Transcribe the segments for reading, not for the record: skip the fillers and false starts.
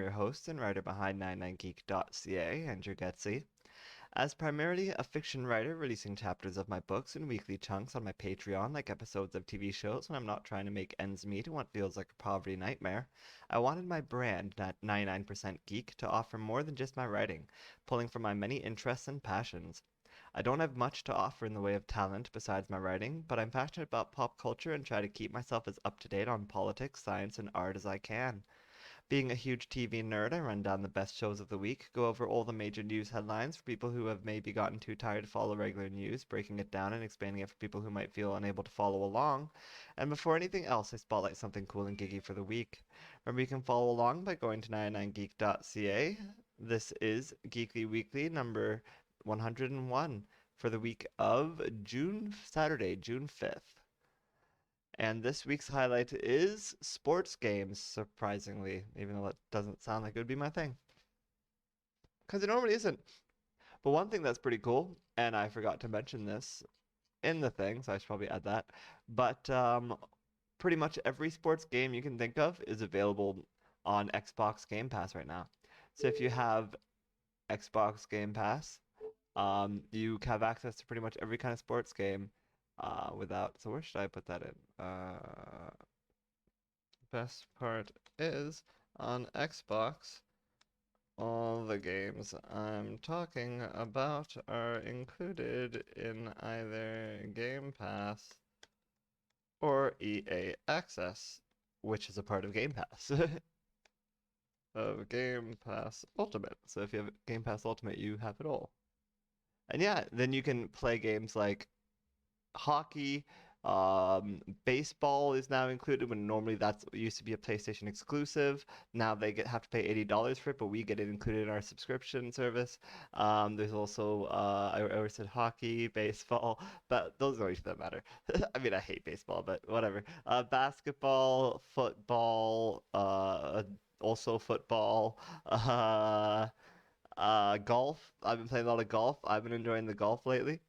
your host and writer behind 99geek.ca, Andrew Geczy. As primarily a fiction writer releasing chapters of my books in weekly chunks on my Patreon like episodes of TV shows when I'm not trying to make ends meet in what feels like a poverty nightmare, I wanted my brand, 99% Geek, to offer more than just my writing, pulling from my many interests and passions. I don't have much to offer in the way of talent besides my writing, but I'm passionate about pop culture and try to keep myself as up to date on politics, science, and art as I can. Being a huge TV nerd, I run down the best shows of the week, go over all the major news headlines for people who have maybe gotten too tired to follow regular news, breaking it down and explaining it for people who might feel unable to follow along. And before anything else, I spotlight something cool and geeky for the week. Remember, you can follow along by going to 99geek.ca. This is Geekly Weekly number 101 for the week of Saturday, June 5th. And this week's highlight is sports games, surprisingly, even though that doesn't sound like it would be my thing. Because it normally isn't. But one thing that's pretty cool, and I forgot to mention this in the thing, so I should probably add that, but pretty much every sports game you can think of is available on Xbox Game Pass right now. So if you have Xbox Game Pass, you have access to pretty much every kind of sports game without. So where should I put that in? Best part is on Xbox, all the games I'm talking about are included in either Game Pass or EA Access, which is a part of Game Pass. Of Game Pass Ultimate. So if you have Game Pass Ultimate, you have it all. And yeah, then you can play games like hockey, baseball is now included when normally that used to be a PlayStation exclusive. Now they have to pay $80 for it, but we get it included in our subscription service. There's also I already said hockey, baseball, but those don't really matter. I mean, I hate baseball, but whatever. Basketball, football, also football. Golf. I've been playing a lot of golf. I've been enjoying the golf lately.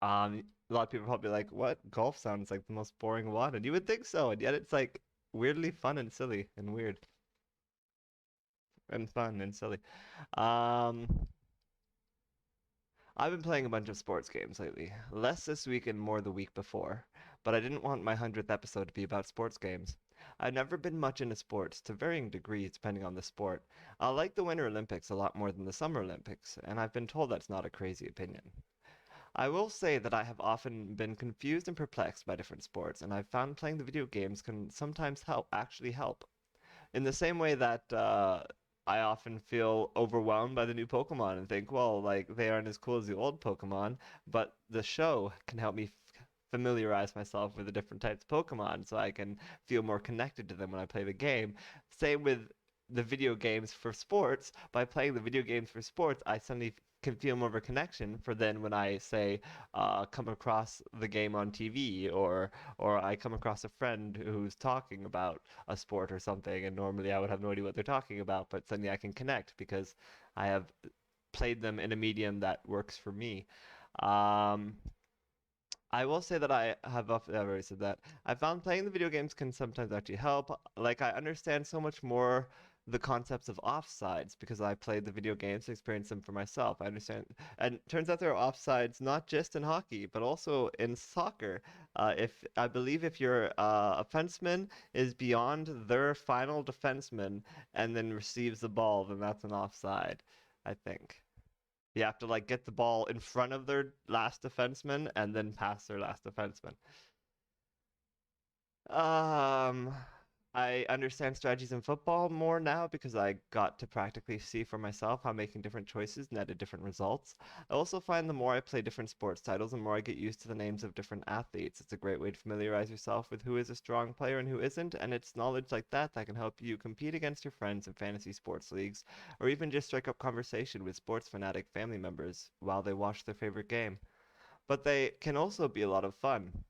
A lot of people are probably like, "What? Golf sounds like the most boring one," and you would think so, and yet it's like weirdly fun and silly and weird and fun and silly. Um, I've been playing a bunch of sports games lately. Less this week and more the week before, but I didn't want my 100th episode to be about sports games. I've never been much into sports, to varying degrees depending on the sport. I like the Winter Olympics a lot more than the Summer Olympics, and I've been told that's not a crazy opinion. I will say that I have often been confused and perplexed by different sports, and I've found playing the video games can sometimes actually help. In the same way that I often feel overwhelmed by the new Pokemon and think, well, like, they aren't as cool as the old Pokemon, but the show can help me familiarize myself with the different types of Pokemon so I can feel more connected to them when I play the game. Same with the video games for sports. By playing the video games for sports, I suddenly can feel more of a connection for then when I say come across the game on TV or I come across a friend who's talking about a sport or something, and normally I would have no idea what they're talking about, but suddenly I can connect because I have played them in a medium that works for me. Um, I will say that I've already said that. I found playing the video games can sometimes actually help. Like, I understand so much more the concepts of offsides because I played the video games and experienced them for myself. I understand. And it turns out there are offsides not just in hockey, but also in soccer. If I believe if your a fenceman is beyond their final defenseman and then receives the ball, then that's an offside, I think. You have to like get the ball in front of their last defenseman and then pass their last defenseman. Um, I understand strategies in football more now because I got to practically see for myself how making different choices netted different results. I also find the more I play different sports titles, the more I get used to the names of different athletes. It's a great way to familiarize yourself with who is a strong player and who isn't, and it's knowledge like that that can help you compete against your friends in fantasy sports leagues, or even just strike up conversation with sports fanatic family members while they watch their favorite game. But they can also be a lot of fun.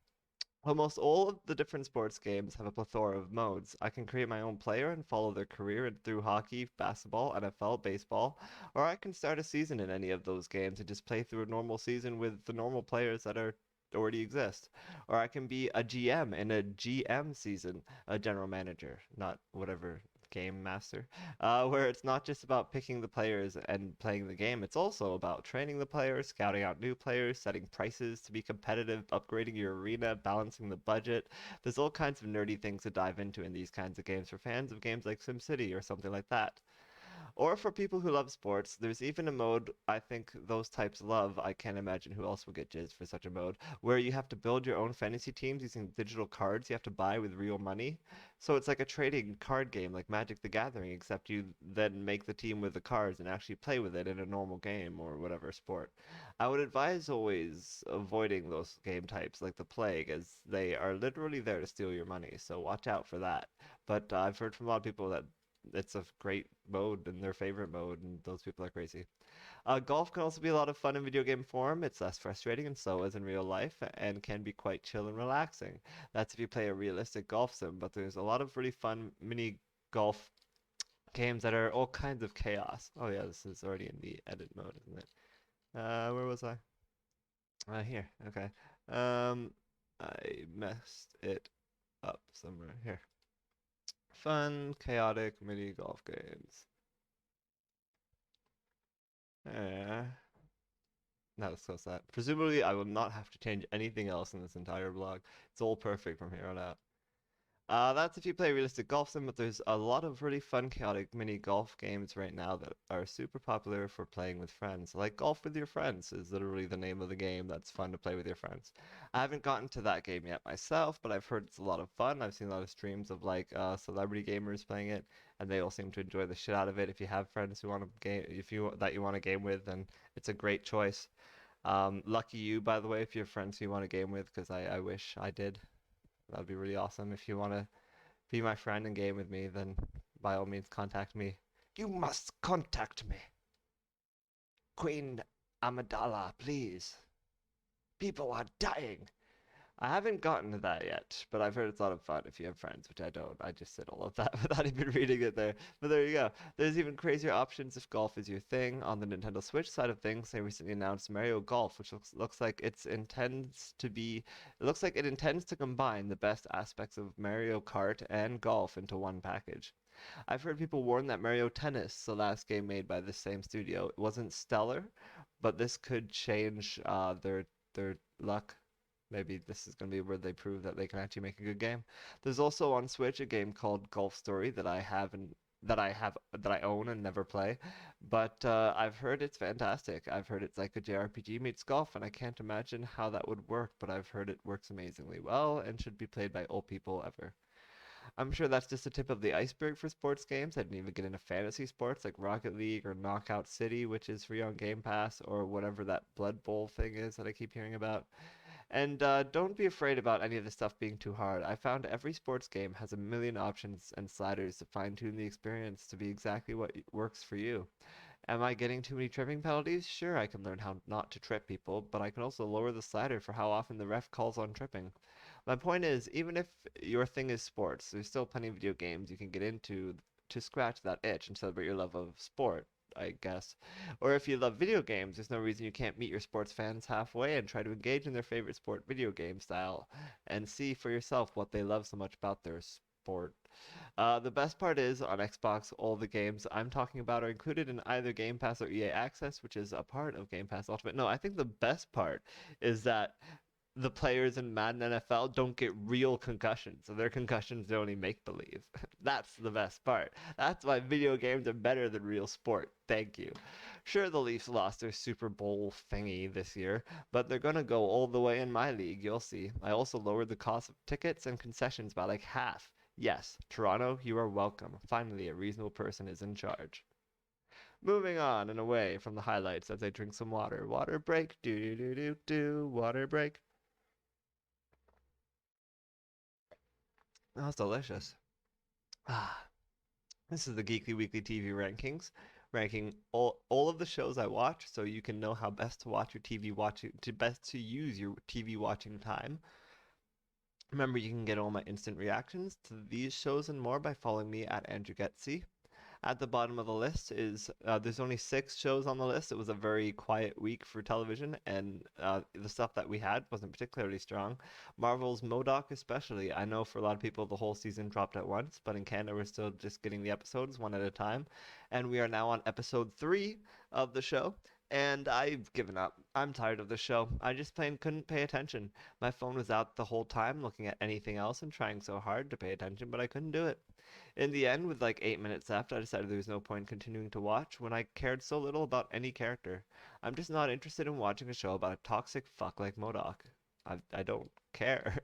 Almost all of the different sports games have a plethora of modes. I can create my own player and follow their career through hockey, basketball, NFL, baseball, or I can start a season in any of those games and just play through a normal season with the normal players that are already exist. Or I can be a GM in a GM season, a general manager, not whatever game master, where it's not just about picking the players and playing the game, it's also about training the players, scouting out new players, setting prices to be competitive, upgrading your arena, balancing the budget. There's all kinds of nerdy things to dive into in these kinds of games for fans of games like SimCity or something like that. Or for people who love sports, there's even a mode I think those types love. I can't imagine who else would get jizz for such a mode, where you have to build your own fantasy teams using digital cards you have to buy with real money. So it's like a trading card game like Magic the Gathering, except you then make the team with the cards and actually play with it in a normal game or whatever sport. I would advise always avoiding those game types like the plague, as they are literally there to steal your money, so watch out for that. But I've heard from a lot of people that it's a great mode and their favorite mode, and those people are crazy. Golf can also be a lot of fun in video game form. It's less frustrating and slow as in real life, and can be quite chill and relaxing. That's if you play a realistic golf sim, but there's a lot of really fun mini golf games that are all kinds of chaos. Oh yeah, this is already in the edit mode, isn't it? Where was I? Here. Okay. Um, I messed it up somewhere. Here. Fun, chaotic mini golf games. Eh. Now let's close that. Presumably, I will not have to change anything else in this entire blog. It's all perfect from here on out. That's if you play realistic golf sim, but there's a lot of really fun, chaotic mini golf games right now that are super popular for playing with friends. Like Golf with Your Friends is literally the name of the game that's fun to play with your friends. I haven't gotten to that game yet myself, but I've heard it's a lot of fun. I've seen a lot of streams of like celebrity gamers playing it, and they all seem to enjoy the shit out of it. If you have friends who want to game, if you that you want to game with, then it's a great choice. Lucky you, by the way, if you have friends who you want to game with, because I wish I did. That would be really awesome. If you want to be my friend and game with me, then by all means contact me. You must contact me. Queen Amidala, please. People are dying. I haven't gotten to that yet, but I've heard it's a lot of fun if you have friends, which I don't. I just said all of that without even reading it there. But there you go. There's even crazier options if golf is your thing. On the Nintendo Switch side of things, they recently announced Mario Golf, which looks like it intends to combine the best aspects of Mario Kart and golf into one package. I've heard people warn that Mario Tennis, the last game made by this same studio, wasn't stellar, but this could change their luck. Maybe this is going to be where they prove that they can actually make a good game. There's also on Switch a game called Golf Story that I own and never play, but I've heard it's fantastic. I've heard it's like a JRPG meets golf, and I can't imagine how that would work, but I've heard it works amazingly well and should be played by all people ever. I'm sure that's just the tip of the iceberg for sports games. I didn't even get into fantasy sports like Rocket League or Knockout City, which is free on Game Pass, or whatever that Blood Bowl thing is that I keep hearing about. And don't be afraid about any of the stuff being too hard. I found every sports game has a million options and sliders to fine tune the experience to be exactly what works for you. Am I getting too many tripping penalties? Sure, I can learn how not to trip people, but I can also lower the slider for how often the ref calls on tripping. My point is, even if your thing is sports, there's still plenty of video games you can get into to scratch that itch and celebrate your love of sport, I guess. Or if you love video games, there's no reason you can't meet your sports fans halfway and try to engage in their favorite sport video game style and see for yourself what they love so much about their sport. The best part is, on Xbox, all the games I'm talking about are included in either Game Pass or EA Access, which is a part of Game Pass Ultimate. No, I think the best part is that the players in Madden NFL don't get real concussions, so their concussions are only make believe. That's the best part. That's why video games are better than real sport. Thank you. Sure, the Leafs lost their Super Bowl thingy this year, but they're gonna go all the way in my league, you'll see. I also lowered the cost of tickets and concessions by like half. Yes, Toronto, you are welcome. Finally, a reasonable person is in charge. Moving on and away from the highlights as I drink some water. Water break, do do do do do, water break. That's delicious. Ah, this is the Geekly Weekly TV rankings, ranking all of the shows I watch, so you can know how best to watch your TV watching, to best to use your TV watching time. Remember, you can get all my instant reactions to these shows and more by following me at Andrew Geczy. At the bottom of the list is there's only 6 shows on the list. It was a very quiet week for television, and the stuff that we had wasn't particularly strong. Marvel's MODOK, especially. I know for a lot of people the whole season dropped at once, but in Canada we're still just getting the episodes one at a time. And we are now on episode 3 of the show. And I've given up. I'm tired of the show. I just plain couldn't pay attention. My phone was out the whole time looking at anything else and trying so hard to pay attention, but I couldn't do it. In the end, with like 8 minutes left, I decided there was no point continuing to watch when I cared so little about any character. I'm just not interested in watching a show about a toxic fuck like MODOK. I don't care.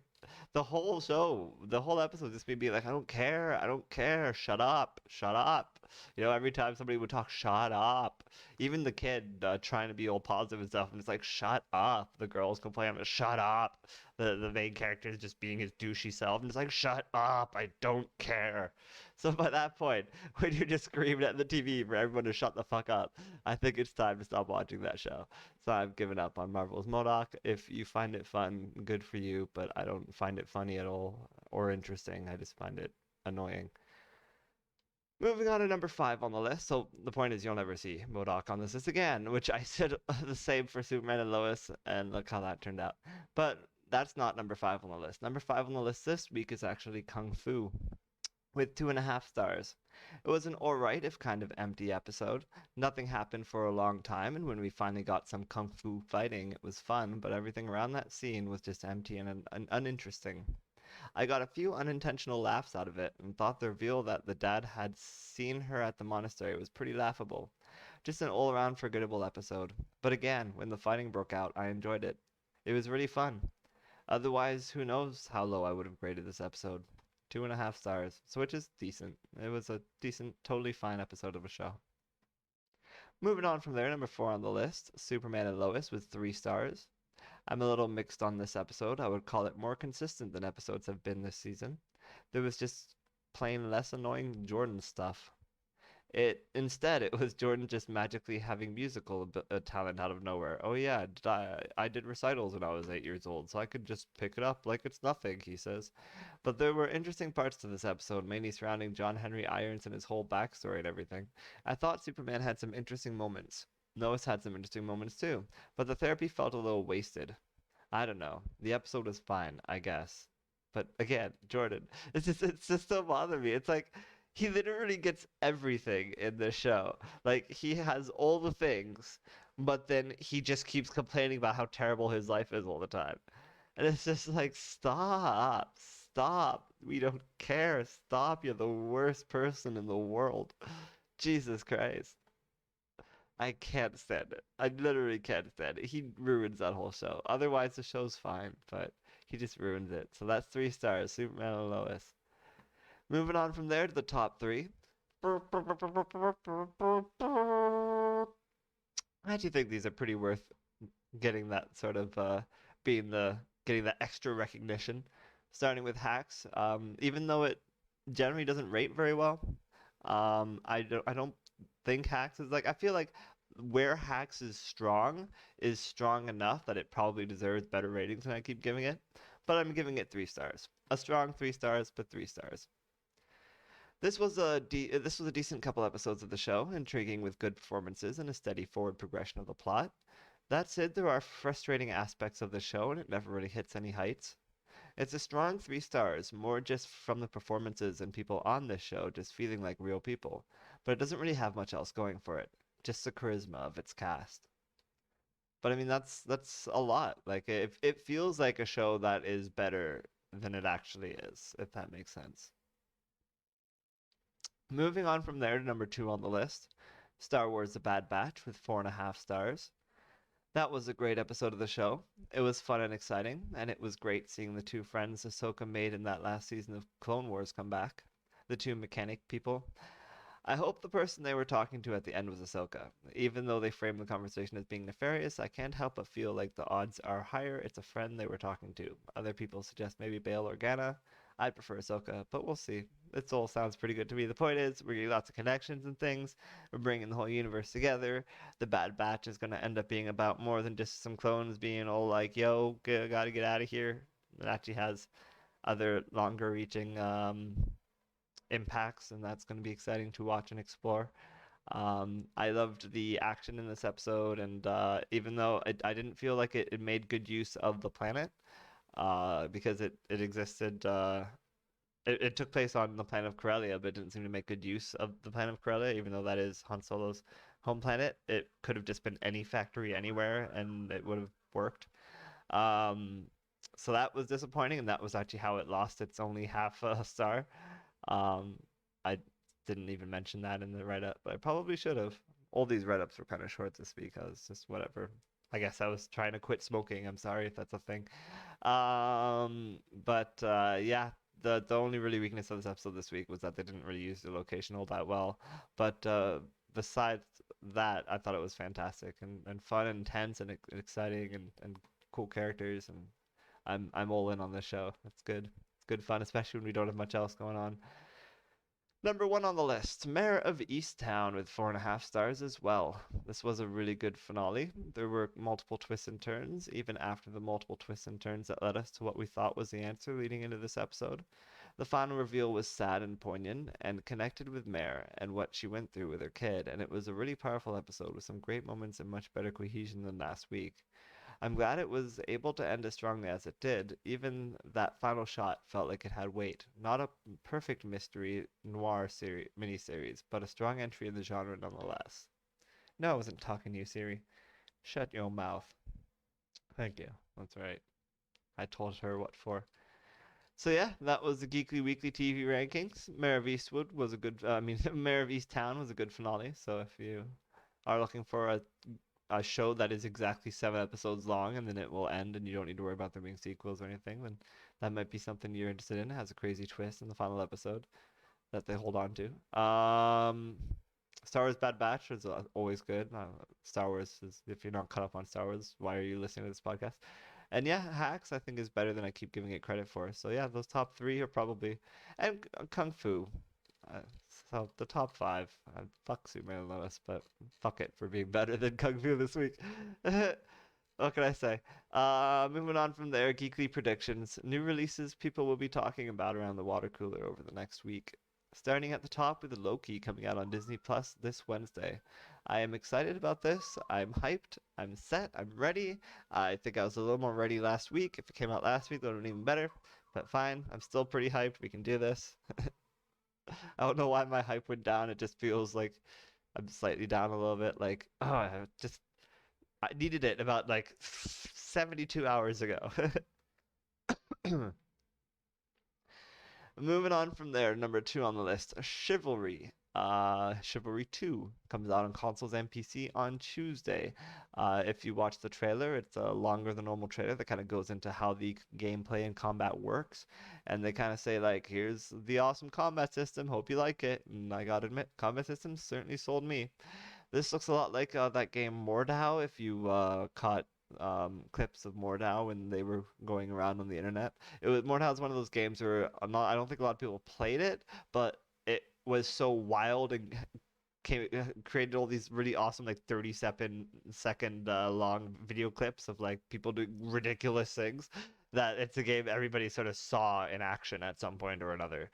The whole show, the whole episode, just me being like, I don't care, shut up, shut up. You know, every time somebody would talk, shut up. Even the kid trying to be all positive and stuff, and it's like, shut up. The girls complain, shut up. The main character is just being his douchey self, and it's like, shut up, I don't care. So by that point, when you're just screaming at the TV for everyone to shut the fuck up, I think it's time to stop watching that show. So I've given up on Marvel's MODOK. If you find it fun, good for you, but I don't find it funny at all or interesting. I just find it annoying. Moving on to number 5 on the list. So the point is you'll never see MODOK on this list again, which I said the same for Superman and Lois, and look how that turned out. But that's not number 5 on the list. Number 5 on the list this week is actually Kung Fu with 2.5 stars. It was an alright, if kind of empty episode. Nothing happened for a long time, and when we finally got some kung fu fighting, it was fun, but everything around that scene was just empty and uninteresting. I got a few unintentional laughs out of it, and thought the reveal that the dad had seen her at the monastery was pretty laughable. Just an all around forgettable episode. But again, when the fighting broke out, I enjoyed it. It was really fun. Otherwise, who knows how low I would have graded this episode. 2.5 stars, so which is decent. It was a decent, totally fine episode of a show. Moving on from there, number 4 on the list, Superman and Lois with 3 stars. I'm a little mixed on this episode. I would call it more consistent than episodes have been this season. There was just plain less annoying Jordan stuff. It was Jordan just magically having musical talent out of nowhere. Oh yeah, I did recitals when I was 8 years old, so I could just pick it up like it's nothing, he says. But there were interesting parts to this episode, mainly surrounding John Henry Irons and his whole backstory and everything. I thought Superman had some interesting moments. Lois had some interesting moments too, but the therapy felt a little wasted. I don't know. The episode was fine, I guess. But again, Jordan, it's just so bothering me. It's like he literally gets everything in this show. Like he has all the things, but then he just keeps complaining about how terrible his life is all the time. And it's just like, stop, stop. We don't care. Stop. You're the worst person in the world. Jesus Christ. I can't stand it. I literally can't stand it. He ruins that whole show. Otherwise, the show's fine, but he just ruins it. So that's 3 stars, Superman and Lois. Moving on from there to the top 3. I actually think these are pretty worth getting that sort of being the getting that extra recognition. Starting with Hacks, even though it generally doesn't rate very well, I don't think Hacks is like I feel like where Hacks is strong enough that it probably deserves better ratings than I keep giving it. But I'm giving it 3 stars. A strong 3 stars, but 3 stars. This was a decent couple episodes of the show, intriguing with good performances and a steady forward progression of the plot. That said, there are frustrating aspects of the show, and it never really hits any heights. It's a strong 3 stars, more just from the performances and people on this show just feeling like real people, but it doesn't really have much else going for it, just the charisma of its cast. But I mean, that's a lot. Like it feels like a show that is better than it actually is, if that makes sense. Moving on from there to number 2 on the list, Star Wars: The Bad Batch with 4.5 stars. That was a great episode of the show. It was fun and exciting, and it was great seeing the two friends Ahsoka made in that last season of Clone Wars come back. The two mechanic people. I hope the person they were talking to at the end was Ahsoka. Even though they framed the conversation as being nefarious, I can't help but feel like the odds are higher it's a friend they were talking to. Other people suggest maybe Bail Organa. I'd prefer Ahsoka, but we'll see. This all sounds pretty good to me. The point is, we're getting lots of connections and things. We're bringing the whole universe together. The Bad Batch is going to end up being about more than just some clones being all like, yo, gotta get out of here. It actually has other longer reaching impacts, and that's going to be exciting to watch and explore. I loved the action in this episode, and even though I didn't feel like it made good use of the planet, because it existed. It took place on the planet of Corellia, but it didn't seem to make good use of the planet of Corellia, even though that is Han Solo's home planet. It could have just been any factory anywhere, and it would have worked. Um, so that was disappointing, and that was actually how it lost its only half a star. Um, I didn't even mention that in the write-up, but I probably should have. All these write-ups were kind of short this week. I was just whatever. I guess I was trying to quit smoking. I'm sorry if that's a thing. But yeah, the only really weakness of this episode this week was that they didn't really use the location all that well. But besides that, I thought it was fantastic and fun and intense and exciting and cool characters, and I'm all in on this show. It's good. It's good fun, especially when we don't have much else going on. Number one on the list, Mayor of Easttown with 4.5 stars as well. This was a really good finale. There were multiple twists and turns, even after the multiple twists and turns that led us to what we thought was the answer leading into this episode. The final reveal was sad and poignant and connected with Mare and what she went through with her kid, and it was a really powerful episode with some great moments and much better cohesion than last week. I'm glad it was able to end as strongly as it did. Even that final shot felt like it had weight. Not a perfect mystery noir miniseries, but a strong entry in the genre nonetheless. No, I wasn't talking to you, Siri. Shut your mouth. Thank you. That's right. I told her what for. So yeah, that was the Geekly Weekly TV rankings. Mayor of Eastwood was a good. Mayor of Easttown was a good finale. So if you are looking for a show that is exactly 7 episodes long and then it will end and you don't need to worry about there being sequels or anything, then that might be something you're interested in. It has a crazy twist in the final episode that they hold on to. Star Wars Bad Batch is always good. Star Wars is, if you're not caught up on Star Wars, why are you listening to this podcast? And yeah, Hacks I think is better than I keep giving it credit for. So yeah, those top three are probably, and Kung Fu. Uh, so the top five. Fuck Superman and Lois, but fuck it for being better than Kung Fu this week. What can I say? Moving on from there, Geekly predictions. New releases people will be talking about around the water cooler over the next week. Starting at the top with Loki coming out on Disney Plus this Wednesday. I am excited about this. I'm hyped. I'm set. I'm ready. I think I was a little more ready last week. If it came out last week, that would have been even better. But fine. I'm still pretty hyped. We can do this. I don't know why my hype went down. It just feels like I'm slightly down a little bit. Like, oh, I needed it about like 72 hours ago. Moving on from there, number two on the list, Chivalry. Chivalry 2 comes out on consoles and PC on Tuesday. If you watch the trailer, it's a longer than normal trailer that kind of goes into how the gameplay and combat works. And they kind of say, like, here's the awesome combat system. Hope you like it. And I gotta admit, combat system certainly sold me. This looks a lot like that game Mordhau, if you caught clips of Mordhau when they were going around on the internet. Mordhau is one of those games where I don't think a lot of people played it, but it was so wild and created all these really awesome like 30-second long video clips of like people doing ridiculous things that it's a game everybody sort of saw in action at some point or another.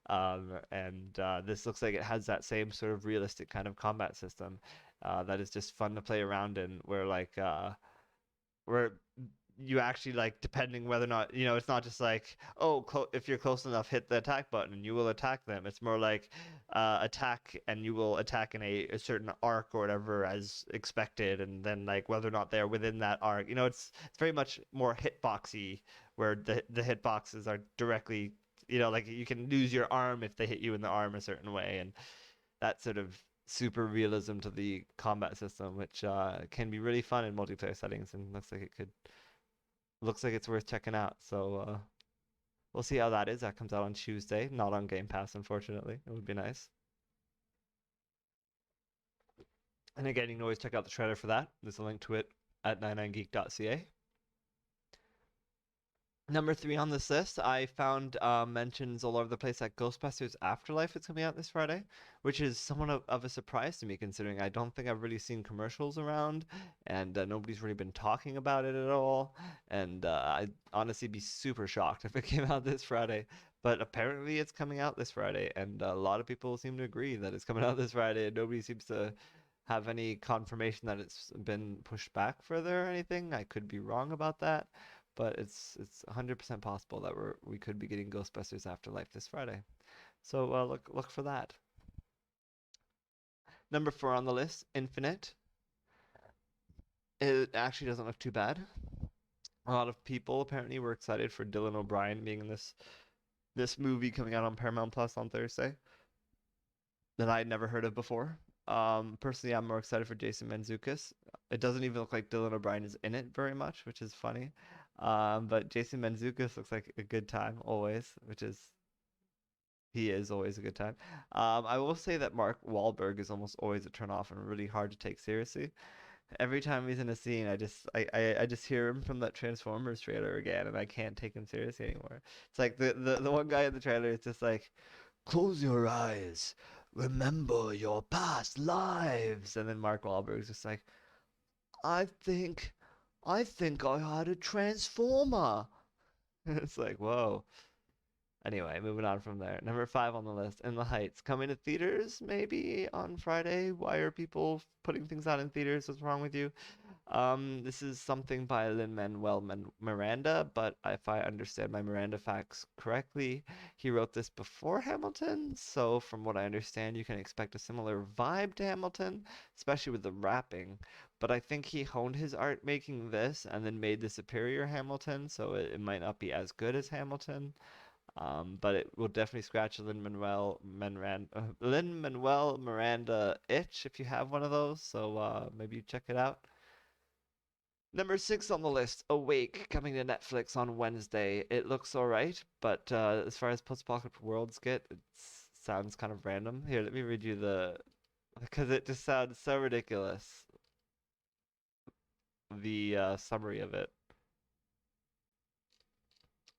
And this looks like it has that same sort of realistic kind of combat system that is just fun to play around in, where you actually like, depending whether or not, it's not just like, oh, if you're close enough, hit the attack button and you will attack them. It's more like attack and you will attack in a certain arc or whatever as expected, and then like whether or not they're within that arc, it's very much more hitboxy, where the hitboxes are directly, like you can lose your arm if they hit you in the arm a certain way, and that sort of super realism to the combat system, which can be really fun in multiplayer settings, and looks like it's worth checking out. So we'll see how that is. That comes out on Tuesday, not on Game Pass, unfortunately. It would be nice. And again, you can always check out the trailer for that. There's a link to it at 99geek.ca. Number three on this list, I found mentions all over the place that Ghostbusters Afterlife is coming out this Friday, which is somewhat of a surprise to me, considering I don't think I've really seen commercials around, and nobody's really been talking about it at all. And I'd honestly be super shocked if it came out this Friday. But apparently it's coming out this Friday, and a lot of people seem to agree that it's coming out this Friday, and nobody seems to have any confirmation that it's been pushed back further or anything. I could be wrong about that, but it's 100% possible that we could be getting Ghostbusters Afterlife this Friday. So look for that. Number 4 on the list, Infinite. It actually doesn't look too bad. A lot of people apparently were excited for Dylan O'Brien being in this movie coming out on Paramount Plus on Thursday that I had never heard of before. Personally, I'm more excited for Jason Mantzoukas. It doesn't even look like Dylan O'Brien is in it very much, which is funny. But Jason Mantzoukas looks like a good time always, which is he is always a good time. I will say that Mark Wahlberg is almost always a turnoff and really hard to take seriously. Every time he's in a scene, I just hear him from that Transformers trailer again, and I can't take him seriously anymore. It's like the one guy in the trailer is just like, close your eyes, remember your past lives, and then Mark Wahlberg's just like, I think, I think I had a transformer. It's like, whoa. Anyway, moving on from there. Number 5 on the list, In the Heights. Coming to theaters maybe on Friday. Why are people putting things out in theaters? What's wrong with you? This is something by Lin-Manuel Miranda, but if I understand my Miranda facts correctly, he wrote this before Hamilton. So from what I understand, you can expect a similar vibe to Hamilton, especially with the rapping. But I think he honed his art making this and then made the superior Hamilton, so it might not be as good as Hamilton. But it will definitely scratch a Lin-Manuel Miranda itch if you have one of those. So maybe you check it out. Number 6 on the list, Awake, coming to Netflix on Wednesday. It looks alright, but as far as post-apocalyptic worlds get, it sounds kind of random. Here, let me read you because it just sounds so ridiculous. The summary of it.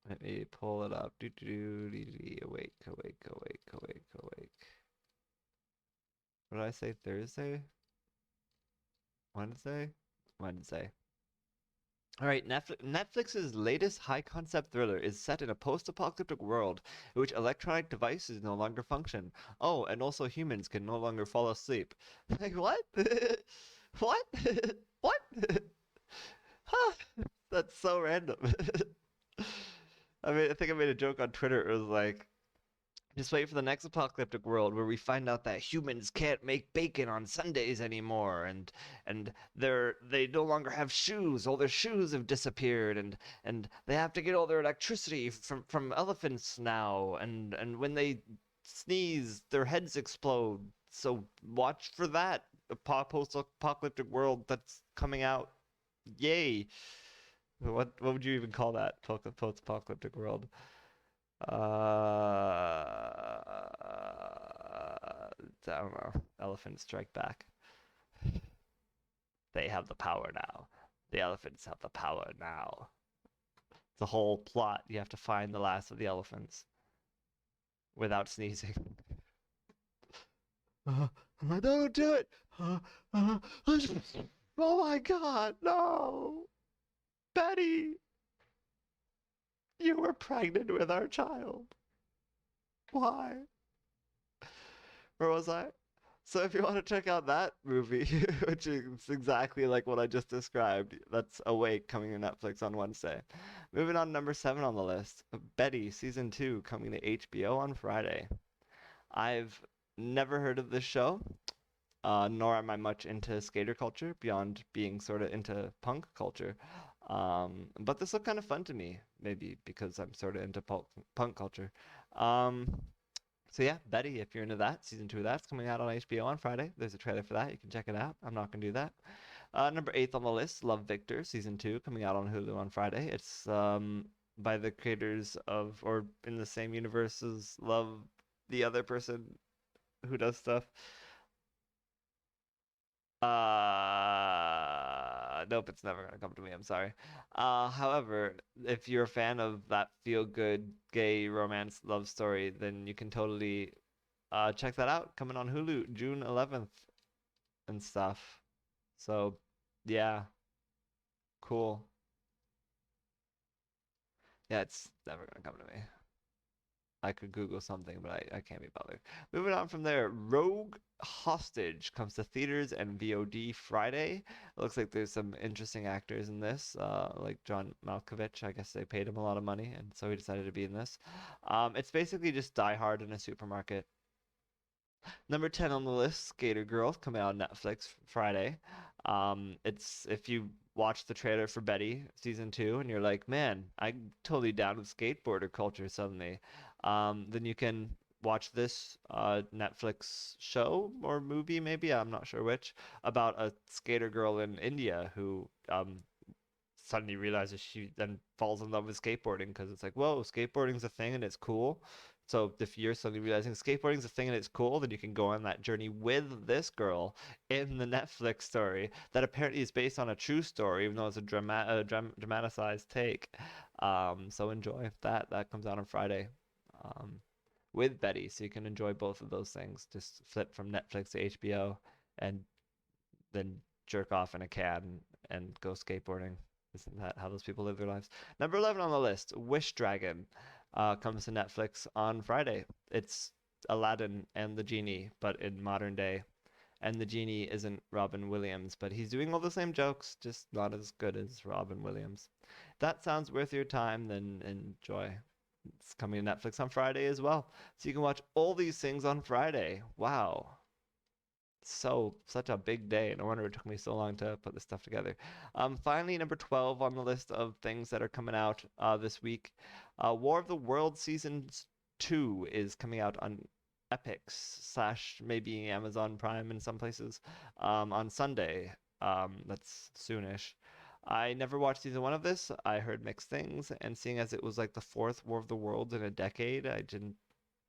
Let me pull it up. Awake, awake, awake, awake, awake. What did I say? Thursday? Wednesday? Wednesday. All right, Netflix's latest high-concept thriller is set in a post-apocalyptic world in which electronic devices no longer function. Oh, and also humans can no longer fall asleep. Like, what? What? What? Huh? That's so random. I mean, I think I made a joke on Twitter. It was like, just wait for the next apocalyptic world where we find out that humans can't make bacon on Sundays anymore, and they no longer have shoes. All their shoes have disappeared, and they have to get all their electricity from elephants now, and when they sneeze, their heads explode. So watch for that post-apocalyptic world that's coming out. Yay! What would you even call that post-apocalyptic world? I don't know. Elephants strike back. They have the power now. The elephants have the power now. It's a whole plot. You have to find the last of the elephants without sneezing. Don't do it. Oh my God, no. Betty, you were pregnant with our child. Why? Where was I? So if you want to check out that movie, which is exactly like what I just described, that's Awake coming to Netflix on Wednesday. Moving on to number 7 on the list, Betty season 2 coming to HBO on Friday. I've never heard of this show, nor am I much into skater culture beyond being sort of into punk culture. But this looked kind of fun to me, maybe because I'm sort of into punk culture. Um, so yeah, Betty, if you're into that, season 2 of that's coming out on HBO on Friday. There's a trailer for that. You can check it out. I'm not gonna do that. Number 8 on the list, Love Victor, season 2 coming out on Hulu on Friday. It's by the creators of, or in the same universe as Love, the other person who does stuff. Nope, it's never gonna come to me. I'm sorry. However, if you're a fan of that feel-good gay romance love story, then you can totally check that out. Coming on Hulu June 11th and stuff. So, yeah, cool. Yeah, it's never gonna come to me. I could Google something, but I can't be bothered. Moving on from there, Rogue Hostage comes to theaters and VOD Friday. It looks like there's some interesting actors in this, like John Malkovich. I guess they paid him a lot of money, and so he decided to be in this. It's basically just Die Hard in a supermarket. Number 10 on the list, Skater Girl, coming out on Netflix Friday. It's if you watch the trailer for Betty season 2 and you're like, man, I'm totally down with skateboarder culture suddenly, then you can watch this Netflix show or movie, maybe, I'm not sure which, about a skater girl in India who suddenly realizes she then falls in love with skateboarding because it's like, whoa, skateboarding's a thing and it's cool. So if you're suddenly realizing skateboarding's a thing and it's cool, then you can go on that journey with this girl in the Netflix story that apparently is based on a true story, even though it's a dramatized take. So enjoy that. That comes out on Friday. Um, with Betty, so you can enjoy both of those things. Just flip from Netflix to HBO and then jerk off in a can and go skateboarding. Isn't that how those people live their lives? Number 11 on the list, Wish Dragon, comes to Netflix on Friday. It's Aladdin and the Genie, but in modern day. And the Genie isn't Robin Williams, but he's doing all the same jokes, just not as good as Robin Williams. That sounds worth your time, then enjoy. It's coming to Netflix on Friday as well. So you can watch all these things on Friday. Wow, such a big day. No wonder it took me so long to put this stuff together. Finally, number 12 on the list of things that are coming out this week. War of the Worlds Season 2 is coming out on Epix slash maybe Amazon Prime in some places on Sunday. That's soonish. I never watched season 1 of this. I heard mixed things, and seeing as it was like the fourth War of the Worlds in a decade, I didn't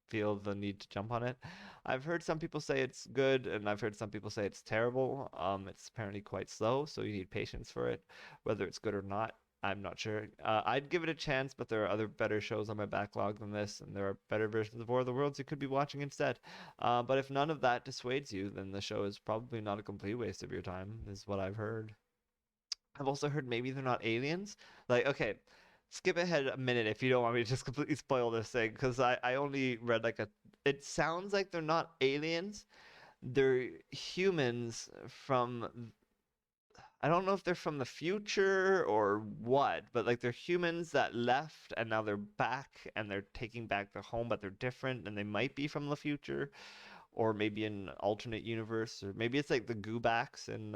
feel the need to jump on it. I've heard some people say it's good, and I've heard some people say it's terrible. It's apparently quite slow, so you need patience for it. Whether it's good or not, I'm not sure. I'd give it a chance, but there are other better shows on my backlog than this, and there are better versions of War of the Worlds you could be watching instead. But if none of that dissuades you, then the show is probably not a complete waste of your time, is what I've heard. I've also heard maybe they're not aliens. Like, okay, skip ahead a minute if you don't want me to just completely spoil this thing, because I only read like a. It sounds like they're not aliens. They're humans from. I don't know if they're from the future or what, but like they're humans that left and now they're back and they're taking back their home, but they're different and they might be from the future or maybe an alternate universe, or maybe it's like the Goobacks in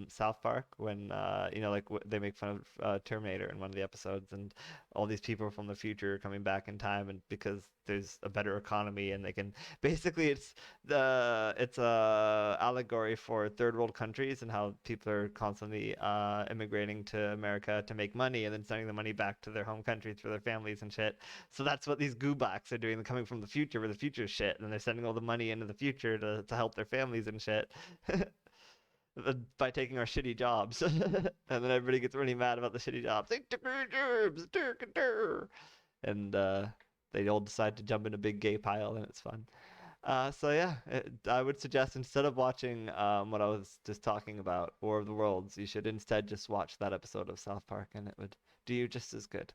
South Park when like they make fun of Terminator in one of the episodes, and all these people from the future are coming back in time, and because there's a better economy, and they can basically it's a allegory for third world countries and how people are constantly immigrating to America to make money and then sending the money back to their home countries for their families and shit. So that's what these Goobacks are doing. They're coming from the future where the future shit, and they're sending all the money into the future to help their families and shit. By taking our shitty jobs. And then everybody gets really mad about the shitty jobs. They took our jobs, and they all decide to jump in a big gay pile, and it's fun. So yeah, I would suggest instead of watching what I was just talking about, War of the Worlds, you should instead just watch that episode of South Park, and it would do you just as good.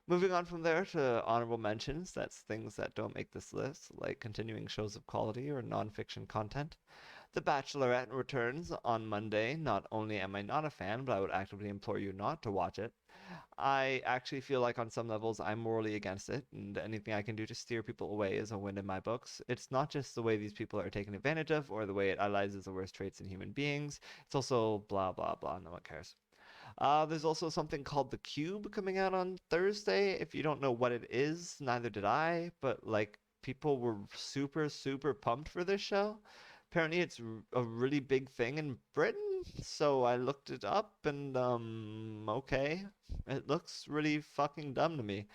Moving on from there to honorable mentions, that's things that don't make this list, like continuing shows of quality or nonfiction content. The Bachelorette returns on Monday. Not only am I not a fan, but I would actively implore you not to watch it. I actually feel like on some levels I'm morally against it, and anything I can do to steer people away is a win in my books. It's not just the way these people are taken advantage of or the way it idolizes the worst traits in human beings. It's also blah blah blah, no one cares. There's also something called The Cube coming out on Thursday. If you don't know what it is, neither did I, but like people were super, super pumped for this show. Apparently, it's a really big thing in Britain, so I looked it up and, okay. It looks really fucking dumb to me.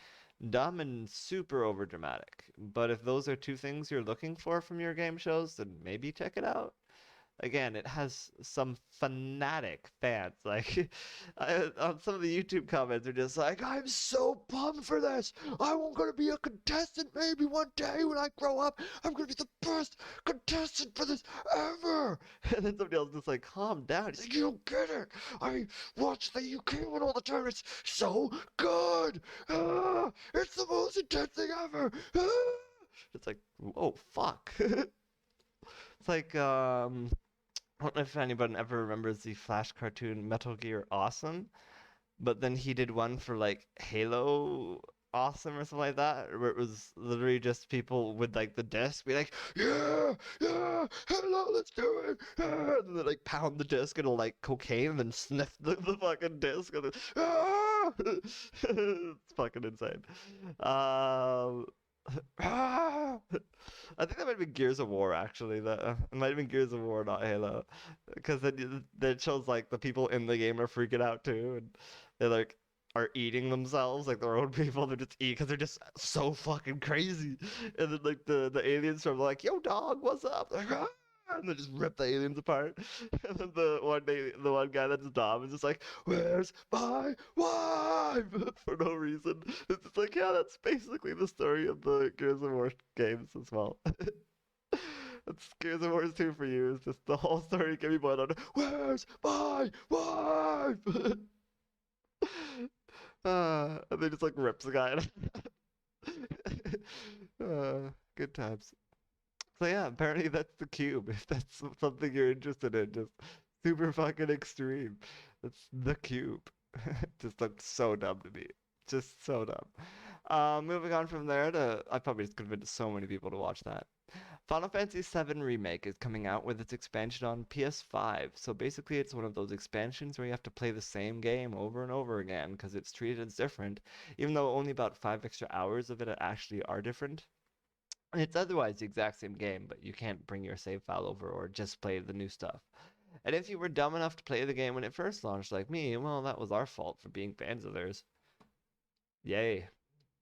Dumb and super overdramatic. But if those are two things you're looking for from your game shows, then maybe check it out. again, it has some fanatic fans. Like, on some of the YouTube comments are just like, I'm so pumped for this. I'm going to be a contestant maybe one day when I grow up. I'm going to be the best contestant for this ever. And then somebody else just like, calm down. He's like, you don't get it. I watch the UK one all the time. It's so good. It's the most intense thing ever. It's like, oh, fuck. It's like, I don't know if anyone ever remembers the Flash cartoon Metal Gear Awesome, but then he did one for like Halo Awesome or something like that, where it was literally just people with like the disc be like, yeah, yeah, hello, let's do it, yeah, and then they like pound the disc and like cocaine and then sniff the fucking disc and then, ah! It's fucking insane. Um, ah! I think that might have been Gears of War actually. That it might have been Gears of War, not Halo, because then it shows like the people in the game are freaking out too, and they like are eating themselves like their own people. They're just eating because they're just so fucking crazy. And then like the aliens are like, "Yo, dog, what's up?" They're like, ah! And they just rip the aliens apart. And then the one guy that's Dom is just like, "Where's my wife?" For no reason. It's just like, yeah, that's basically the story of the Gears of War games as well. That's Gears of War 2 for you. It's just the whole story can be boiled down to, where's my wife? And they just like rips the guy. Good times. So yeah, apparently that's the cube. If that's something you're interested in, just super fucking extreme. That's the cube. Just looks so dumb to me. Just so dumb. Moving on from there to, I probably just convinced so many people to watch that. Final Fantasy VII Remake is coming out with its expansion on PS5. So basically, it's one of those expansions where you have to play the same game over and over again because it's treated as different, even though only about 5 extra hours of it actually are different. It's otherwise the exact same game, but you can't bring your save file over or just play the new stuff. And if you were dumb enough to play the game when it first launched, like me, well, that was our fault for being fans of theirs. Yay.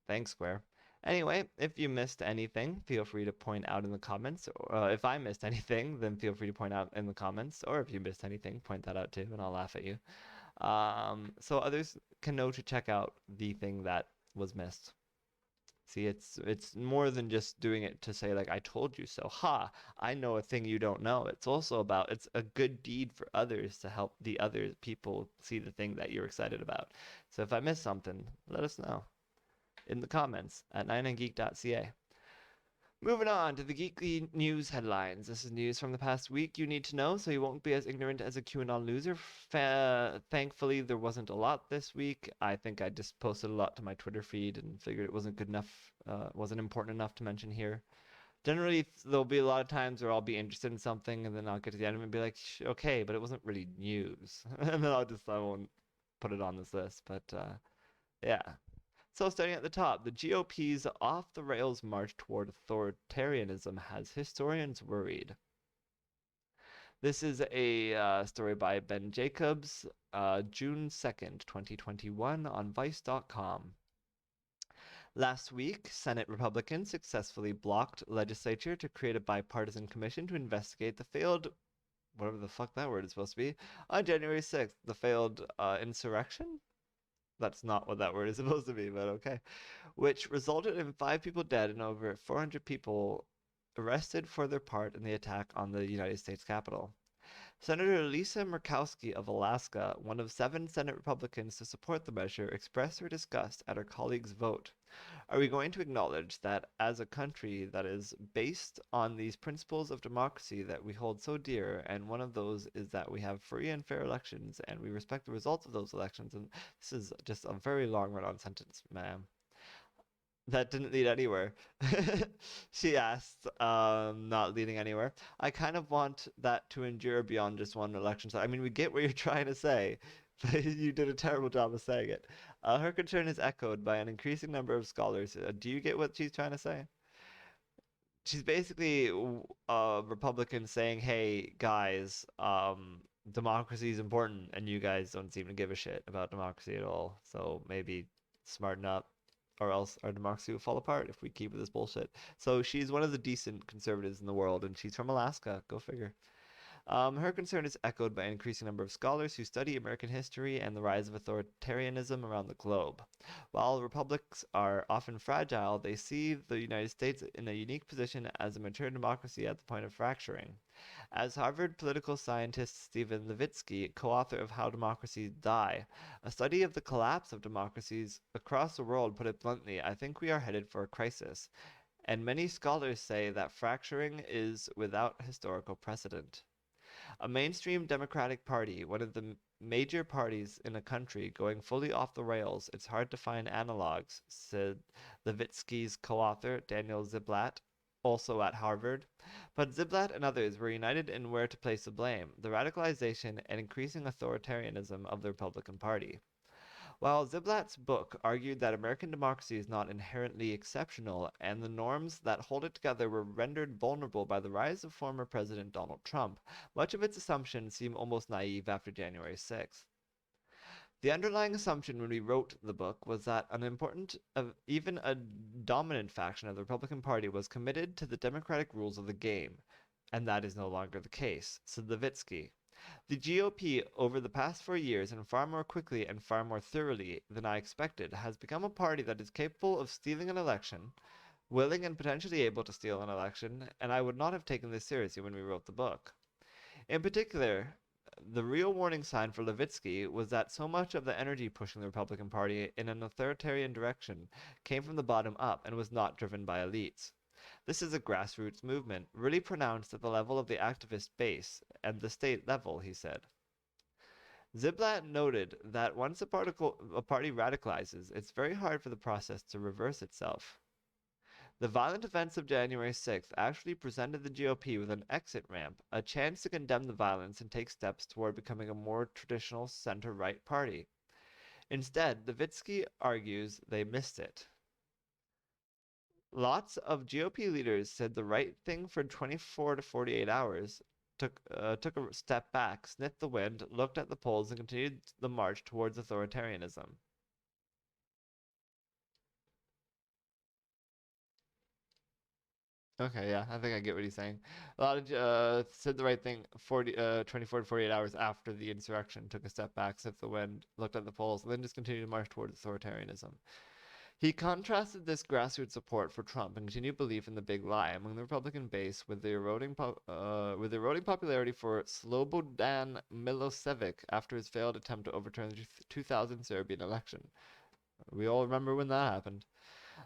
Thanks, Square. Anyway, if you missed anything, feel free to point out in the comments. If I missed anything, then feel free to point out in the comments. Or if you missed anything, point that out too, and I'll laugh at you. So others can know to check out the thing that was missed. See, it's more than just doing it to say like I told you so. Ha, I know a thing you don't know. It's also about it's a good deed for others to help the other people see the thing that you're excited about. So if I missed something, let us know in the comments at 99geek.ca. Moving on to the Geekly news headlines. This is news from the past week you need to know so you won't be as ignorant as a QAnon loser. Thankfully, there wasn't a lot this week. I think I just posted a lot to my Twitter feed and figured it wasn't good enough, wasn't important enough to mention here. Generally, there'll be a lot of times where I'll be interested in something and then I'll get to the end and be like, okay, but it wasn't really news. And then I won't put it on this list. But yeah, so, starting at the top, the GOP's off the rails march toward authoritarianism has historians worried. This is a story by Ben Jacobs, June 2nd, 2021, on Vice.com. Last week, Senate Republicans successfully blocked legislature to create a bipartisan commission to investigate the failed, whatever the fuck that word is supposed to be, on January 6th, the failed insurrection? That's not what that word is supposed to be, but okay. Which resulted in 5 people dead and over 400 people arrested for their part in the attack on the United States Capitol. Senator Lisa Murkowski of Alaska, one of 7 Senate Republicans to support the measure, expressed her disgust at her colleague's vote. Are we going to acknowledge that as a country that is based on these principles of democracy that we hold so dear, and one of those is that we have free and fair elections, and we respect the results of those elections, and this is just a very long run-on sentence, ma'am. That didn't lead anywhere. She asked, not leading anywhere. I kind of want that to endure beyond just one election. I mean, we get what you're trying to say, but you did a terrible job of saying it. Her concern is echoed by an increasing number of scholars. Do you get what she's trying to say? She's basically a Republican saying, hey, guys, democracy is important, and you guys don't seem to give a shit about democracy at all. So maybe smarten up, or else our democracy will fall apart if we keep with this bullshit. So she's one of the decent conservatives in the world, and she's from Alaska. Go figure. Her concern is echoed by an increasing number of scholars who study American history and the rise of authoritarianism around the globe. While republics are often fragile, they see the United States in a unique position as a mature democracy at the point of fracturing. As Harvard political scientist Stephen Levitsky, co-author of How Democracies Die, a study of the collapse of democracies across the world, put it bluntly, I think we are headed for a crisis. And many scholars say that fracturing is without historical precedent. A mainstream Democratic Party, one of the major parties in a country, going fully off the rails, it's hard to find analogs, said Levitsky's co-author Daniel Ziblatt, also at Harvard. But Ziblatt and others were united in where to place the blame, the radicalization and increasing authoritarianism of the Republican Party. While Ziblatt's book argued that American democracy is not inherently exceptional and the norms that hold it together were rendered vulnerable by the rise of former President Donald Trump, much of its assumptions seem almost naive after January 6th. The underlying assumption when we wrote the book was that an important, even a dominant faction of the Republican Party was committed to the democratic rules of the game, and that is no longer the case, said Levitsky. The GOP, over the past 4 years, and far more quickly and far more thoroughly than I expected, has become a party that is capable of stealing an election, willing and potentially able to steal an election, and I would not have taken this seriously when we wrote the book. In particular, the real warning sign for Levitsky was that so much of the energy pushing the Republican Party in an authoritarian direction came from the bottom up and was not driven by elites. This is a grassroots movement, really pronounced at the level of the activist base and the state level, he said. Ziblatt noted that once a party radicalizes, it's very hard for the process to reverse itself. The violent events of January 6th actually presented the GOP with an exit ramp, a chance to condemn the violence and take steps toward becoming a more traditional center-right party. Instead, Levitsky argues they missed it. Lots of GOP leaders said the right thing for 24 to 48 hours, took a step back, sniffed the wind, looked at the polls, and continued the march towards authoritarianism. Okay, yeah, I think I get what he's saying. A lot of said the right thing 24 to 48 hours after the insurrection, took a step back, sniffed the wind, looked at the polls, and then just continued to march towards authoritarianism. He contrasted this grassroots support for Trump and continued belief in the big lie among the Republican base with the eroding popularity for Slobodan Milosevic after his failed attempt to overturn the 2000 Serbian election. We all remember when that happened.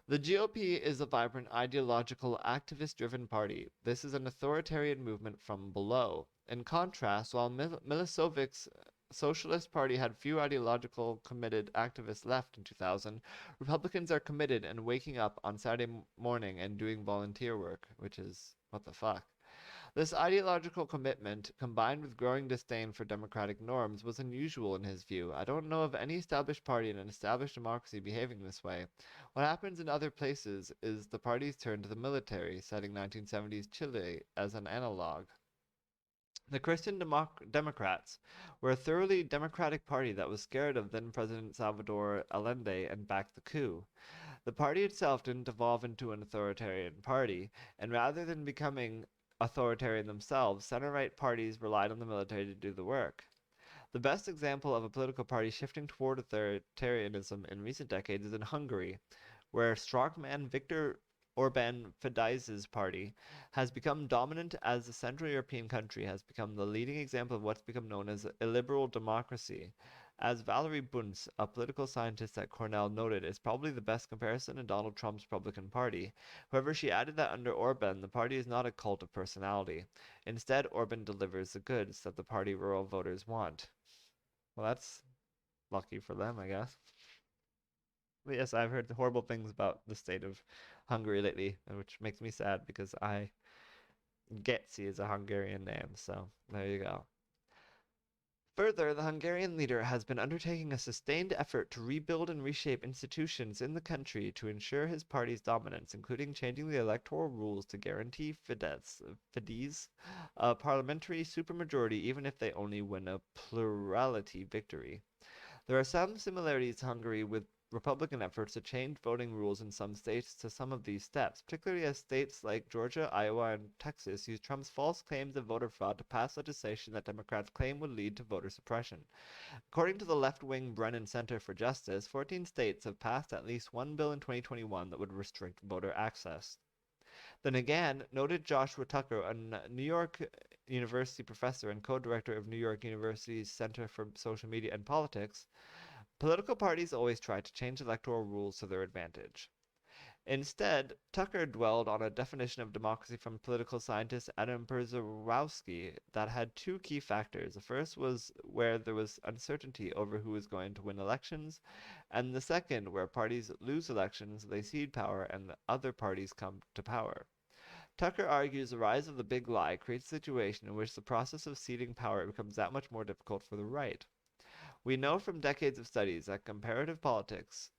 The GOP is a vibrant, ideological, activist-driven party. This is an authoritarian movement from below. In contrast, while Milosevic's Socialist Party had few ideological committed activists left in 2000, Republicans are committed and waking up on Saturday morning and doing volunteer work, which is what the fuck. This ideological commitment, combined with growing disdain for democratic norms, was unusual in his view. I don't know of any established party in an established democracy behaving this way. What happens in other places is the parties turn to the military, citing 1970s Chile as an analog. The Christian Democrats were a thoroughly democratic party that was scared of then-President Salvador Allende and backed the coup. The party itself didn't evolve into an authoritarian party, and rather than becoming authoritarian themselves, center-right parties relied on the military to do the work. The best example of a political party shifting toward authoritarianism in recent decades is in Hungary, where strongman Viktor Orban Fidesz's party has become dominant as the Central European country has become the leading example of what's become known as a liberal democracy. As Valerie Bunce, a political scientist at Cornell, noted, is probably the best comparison to Donald Trump's Republican Party. However, she added that under Orban, the party is not a cult of personality. Instead, Orban delivers the goods that the party rural voters want. Well, that's lucky for them, I guess. But yes, I've heard horrible things about the state of Hungary lately, which makes me sad because Geczy is a Hungarian name, so there you go. Further, the Hungarian leader has been undertaking a sustained effort to rebuild and reshape institutions in the country to ensure his party's dominance, including changing the electoral rules to guarantee Fidesz a parliamentary supermajority even if they only win a plurality victory. There are some similarities to Hungary with Republican efforts to change voting rules in some states to some of these steps, particularly as states like Georgia, Iowa, and Texas used Trump's false claims of voter fraud to pass legislation that Democrats claim would lead to voter suppression. According to the left-wing Brennan Center for Justice, 14 states have passed at least one bill in 2021 that would restrict voter access. Then again, noted Joshua Tucker, a New York University professor and co-director of New York University's Center for Social Media and Politics, political parties always try to change electoral rules to their advantage. Instead, Tucker dwelled on a definition of democracy from political scientist Adam Perzerowski that had two key factors. The first was where there was uncertainty over who was going to win elections, and the second where parties lose elections, they cede power, and the other parties come to power. Tucker argues the rise of the big lie creates a situation in which the process of ceding power becomes that much more difficult for the right. We know from decades of studies that comparative politics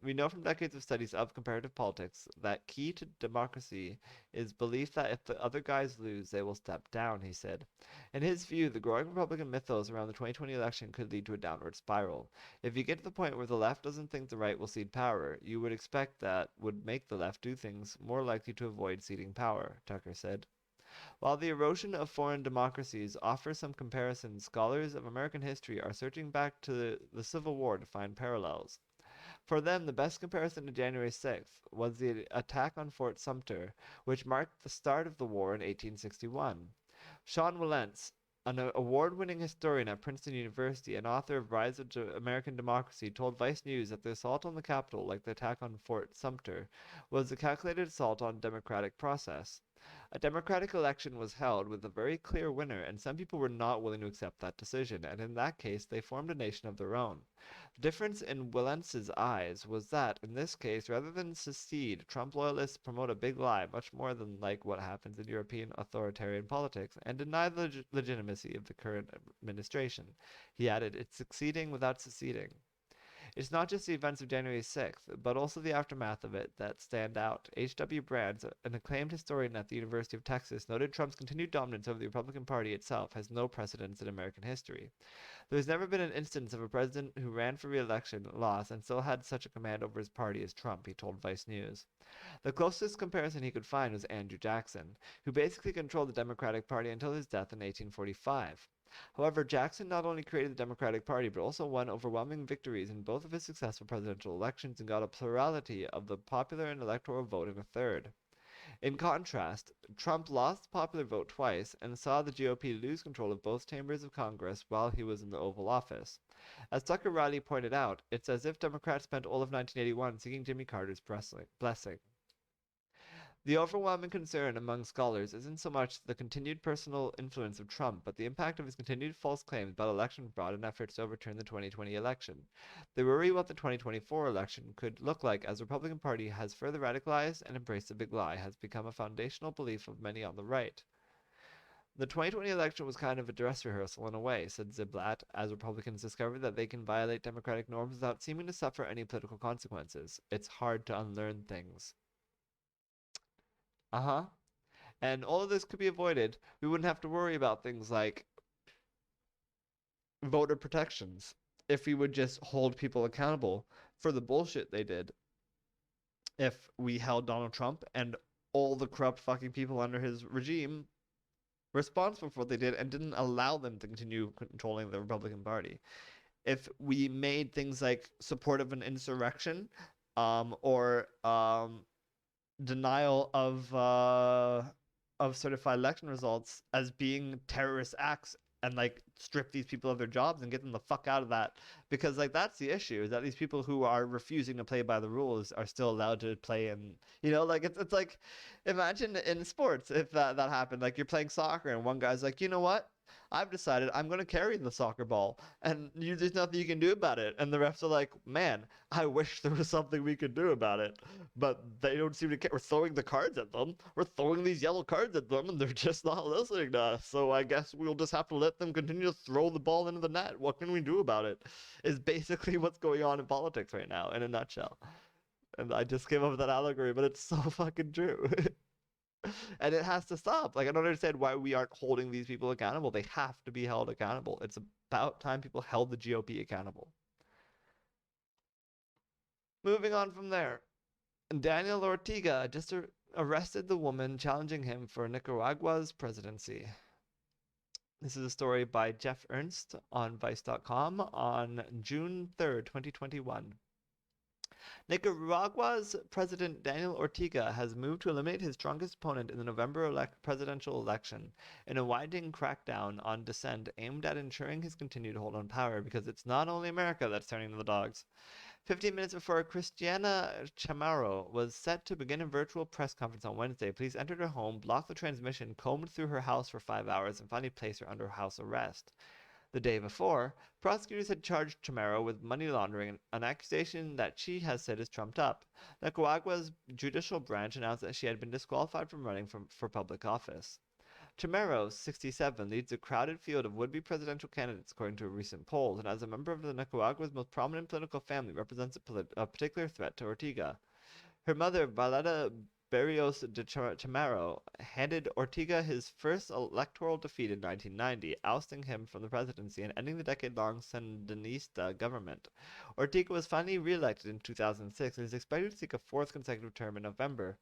we know from decades of studies of comparative politics that key to democracy is belief that if the other guys lose, they will step down, he said. In his view, the growing Republican mythos around the 2020 election could lead to a downward spiral. If you get to the point where the left doesn't think the right will cede power, you would expect that would make the left do things more likely to avoid ceding power, Tucker said. While the erosion of foreign democracies offers some comparisons, scholars of American history are searching back to the Civil War to find parallels. For them, the best comparison to January 6th was the attack on Fort Sumter, which marked the start of the war in 1861. Sean Wilentz, an award-winning historian at Princeton University and author of Rise of American Democracy, told Vice News that the assault on the Capitol, like the attack on Fort Sumter, was a calculated assault on democratic process. A democratic election was held with a very clear winner, and some people were not willing to accept that decision, and in that case they formed a nation of their own. The difference in Wilentz's eyes was that, in this case, rather than secede, Trump loyalists promote a big lie, much more than like what happens in European authoritarian politics, and deny the legitimacy of the current administration. He added, "It's succeeding without seceding." It's not just the events of January 6th, but also the aftermath of it that stand out. H.W. Brands, an acclaimed historian at the University of Texas, noted Trump's continued dominance over the Republican Party itself has no precedence in American history. There has never been an instance of a president who ran for re-election, lost, and still had such a command over his party as Trump, he told Vice News. The closest comparison he could find was Andrew Jackson, who basically controlled the Democratic Party until his death in 1845. However, Jackson not only created the Democratic Party, but also won overwhelming victories in both of his successful presidential elections and got a plurality of the popular and electoral vote in a third. In contrast, Trump lost the popular vote twice and saw the GOP lose control of both chambers of Congress while he was in the Oval Office. As Tucker Riley pointed out, it's as if Democrats spent all of 1981 seeking Jimmy Carter's blessing. The overwhelming concern among scholars isn't so much the continued personal influence of Trump, but the impact of his continued false claims about election fraud and efforts to overturn the 2020 election. They worry what the 2024 election could look like as the Republican Party has further radicalized and embraced the big lie has become a foundational belief of many on the right. The 2020 election was kind of a dress rehearsal in a way, said Ziblatt, as Republicans discovered that they can violate democratic norms without seeming to suffer any political consequences. It's hard to unlearn things. Uh-huh. And all of this could be avoided. We wouldn't have to worry about things like voter protections if we would just hold people accountable for the bullshit they did. If we held Donald Trump and all the corrupt fucking people under his regime responsible for what they did and didn't allow them to continue controlling the Republican Party. If we made things like support of an insurrection or denial of certified election results as being terrorist acts and like strip these people of their jobs and get them the fuck out of that, because like that's the issue, is that these people who are refusing to play by the rules are still allowed to play. And like it's like, imagine in sports if that happened, like you're playing soccer and one guy's like, you know what, I've decided I'm going to carry the soccer ball, and there's nothing you can do about it. And the refs are like, man, I wish there was something we could do about it. But they don't seem to care. We're throwing the cards at them. We're throwing these yellow cards at them, and they're just not listening to us. So I guess we'll just have to let them continue to throw the ball into the net. What can we do about it? Is basically what's going on in politics right now, in a nutshell. And I just came up with that allegory, but it's so fucking true. And it has to stop. Like, I don't understand why we aren't holding these people accountable. They have to be held accountable. It's about time people held the GOP accountable. Moving on from there, Daniel Ortega just arrested the woman challenging him for Nicaragua's presidency. This is a story by Jeff Ernst on Vice.com on June 3rd, 2021. Nicaragua's President Daniel Ortega has moved to eliminate his strongest opponent in the November presidential election in a widening crackdown on dissent aimed at ensuring his continued hold on power, because it's not only America that's turning to the dogs. 15 minutes before Cristiana Chamorro was set to begin a virtual press conference on Wednesday, police entered her home, blocked the transmission, combed through her house for 5 hours, and finally placed her under house arrest. The day before, prosecutors had charged Chamorro with money laundering, an accusation that she has said is trumped up. Nicaragua's judicial branch announced that she had been disqualified from running for public office. Chamorro, 67, leads a crowded field of would-be presidential candidates according to a recent poll, and as a member of the Nicaragua's most prominent political family, represents a particular threat to Ortega. Her mother, Valeta Barrios de Chamorro, handed Ortega his first electoral defeat in 1990, ousting him from the presidency and ending the decade-long Sandinista government. Ortega was finally re-elected in 2006 and is expected to seek a fourth consecutive term in November.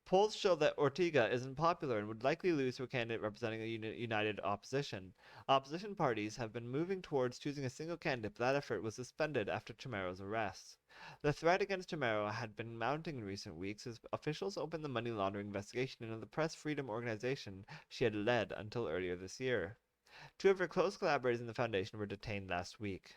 Polls show that Ortega isn't popular and would likely lose to a candidate representing a united opposition. Opposition parties have been moving towards choosing a single candidate, but that effort was suspended after Chamorro's arrest. The threat against Chamorro had been mounting in recent weeks as officials opened the money laundering investigation into the press freedom organization she had led until earlier this year. Two of her close collaborators in the foundation were detained last week.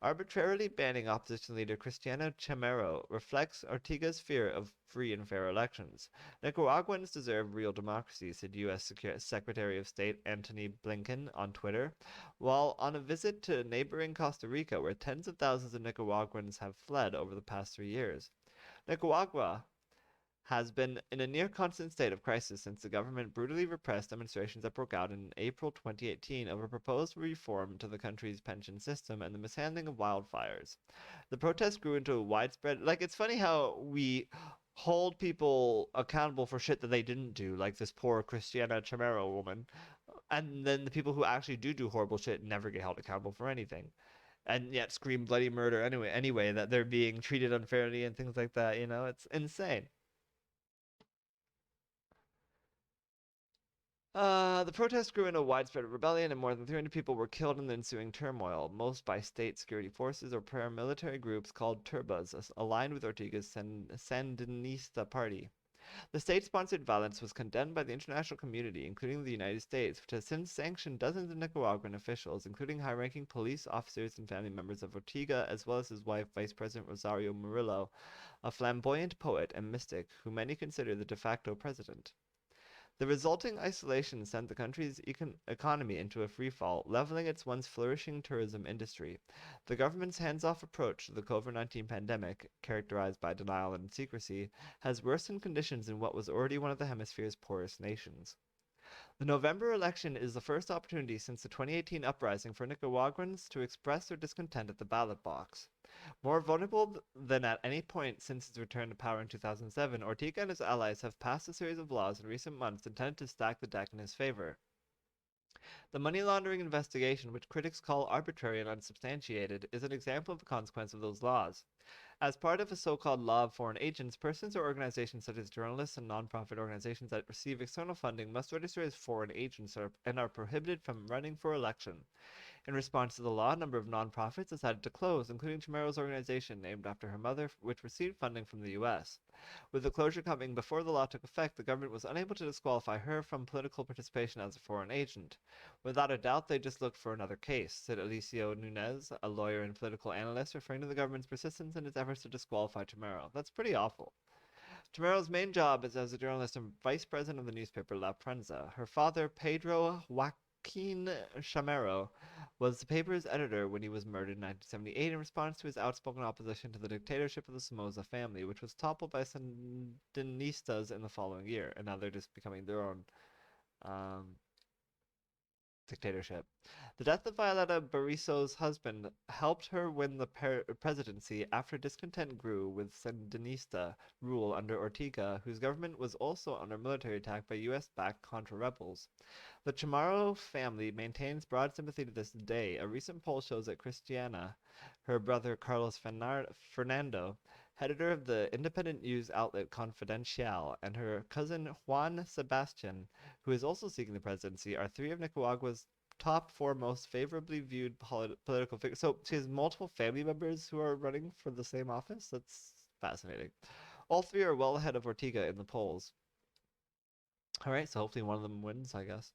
Arbitrarily banning opposition leader Cristiano Chamorro reflects Ortega's fear of free and fair elections. Nicaraguans deserve real democracy, said U.S. Secretary of State Antony Blinken on Twitter, while on a visit to neighboring Costa Rica, where tens of thousands of Nicaraguans have fled over the past 3 years. Nicaragua has been in a near constant state of crisis since the government brutally repressed demonstrations that broke out in April 2018 over proposed reform to the country's pension system and the mishandling of wildfires. The protests grew into a widespread... it's funny how we hold people accountable for shit that they didn't do, like this poor Cristiana Chamorro woman, and then the people who actually do horrible shit never get held accountable for anything. And yet scream bloody murder anyway, that they're being treated unfairly and things like that, it's insane. The protests grew into a widespread rebellion, and more than 300 people were killed in the ensuing turmoil, most by state security forces or paramilitary groups called turbas, aligned with Ortega's Sandinista party. The state-sponsored violence was condemned by the international community, including the United States, which has since sanctioned dozens of Nicaraguan officials, including high-ranking police officers and family members of Ortega, as well as his wife, Vice President Rosario Murillo, a flamboyant poet and mystic who many consider the de facto president. The resulting isolation sent the country's economy into a freefall, leveling its once flourishing tourism industry. The government's hands-off approach to the COVID-19 pandemic, characterized by denial and secrecy, has worsened conditions in what was already one of the hemisphere's poorest nations. The November election is the first opportunity since the 2018 uprising for Nicaraguans to express their discontent at the ballot box. More vulnerable than at any point since his return to power in 2007, Ortega and his allies have passed a series of laws in recent months intended to stack the deck in his favor. The money laundering investigation, which critics call arbitrary and unsubstantiated, is an example of the consequence of those laws. As part of a so-called law of foreign agents, persons or organizations such as journalists and non-profit organizations that receive external funding must register as foreign agents and are prohibited from running for election. In response to the law, a number of nonprofits decided to close, including Chamorro's organization, named after her mother, which received funding from the U.S. With the closure coming before the law took effect, the government was unable to disqualify her from political participation as a foreign agent. Without a doubt, they just looked for another case, said Alicio Nunez, a lawyer and political analyst, referring to the government's persistence in its efforts to disqualify Chamorro. That's pretty awful. Chamorro's main job is as a journalist and vice president of the newspaper La Prensa. Her father, Pedro Joaquin Chamorro, was the paper's editor when he was murdered in 1978 in response to his outspoken opposition to the dictatorship of the Somoza family, which was toppled by Sandinistas in the following year, and now they're just becoming their own dictatorship. The death of Violeta Barriso's husband helped her win the presidency after discontent grew with Sandinista rule under Ortega, whose government was also under military attack by U.S.-backed Contra rebels. The Chamorro family maintains broad sympathy to this day. A recent poll shows that Cristiana, her brother Carlos Fernando, editor of the independent news outlet Confidencial, and her cousin Juan Sebastian, who is also seeking the presidency, are three of Nicaragua's top four most favorably viewed political figures. So she has multiple family members who are running for the same office? That's fascinating. All three are well ahead of Ortega in the polls. All right, so hopefully one of them wins, I guess.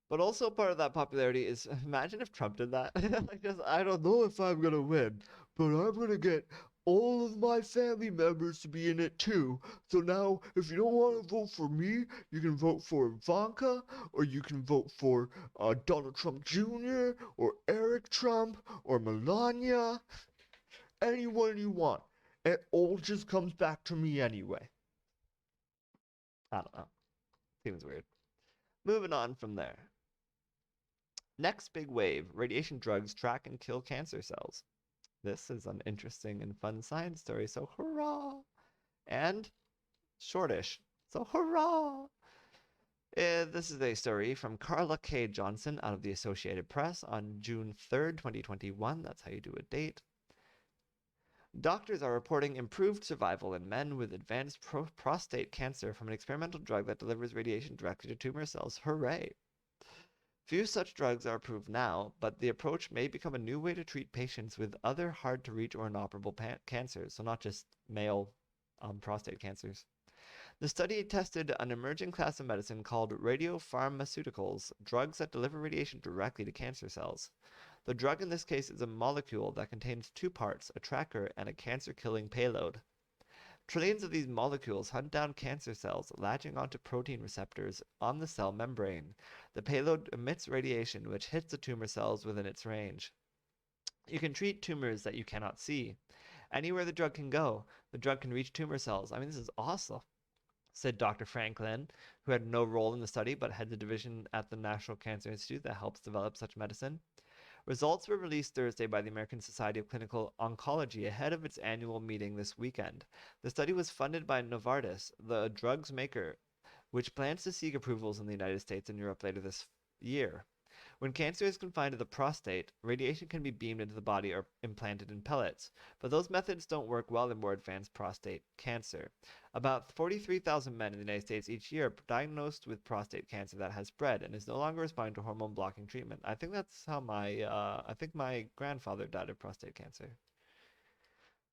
But also part of that popularity is imagine if Trump did that. Like just I don't know if I'm gonna win, but I'm gonna get all of my family members to be in it too. So now if you don't want to vote for me, you can vote for Ivanka, or you can vote for Donald Trump Jr. or Eric Trump or Melania, anyone you want. It all just comes back to me anyway. I don't know. Seems weird. Moving on from there. Next big wave, radiation drugs track and kill cancer cells. This is an interesting and fun science story, so hurrah! And shortish, so hurrah! This is a story from Carla K. Johnson out of the Associated Press on June 3rd, 2021. That's how you do a date. Doctors are reporting improved survival in men with advanced prostate cancer from an experimental drug that delivers radiation directly to tumor cells. Hooray! Few such drugs are approved now, but the approach may become a new way to treat patients with other hard-to-reach or inoperable cancers, so not just male prostate cancers. The study tested an emerging class of medicine called radiopharmaceuticals, drugs that deliver radiation directly to cancer cells. The drug in this case is a molecule that contains two parts, a tracker and a cancer-killing payload. Trillions of these molecules hunt down cancer cells, latching onto protein receptors on the cell membrane. The payload emits radiation, which hits the tumor cells within its range. You can treat tumors that you cannot see. Anywhere the drug can go, the drug can reach tumor cells. I mean, this is awesome, said Dr. Franklin, who had no role in the study but head the division at the National Cancer Institute that helps develop such medicine. Results were released Thursday by the American Society of Clinical Oncology ahead of its annual meeting this weekend. The study was funded by Novartis, the drug's maker, which plans to seek approvals in the United States and Europe later this year. When cancer is confined to the prostate, radiation can be beamed into the body or implanted in pellets, but those methods don't work well in more advanced prostate cancer. About 43,000 men in the United States each year are diagnosed with prostate cancer that has spread and is no longer responding to hormone blocking treatment. I think that's how I think my grandfather died of prostate cancer.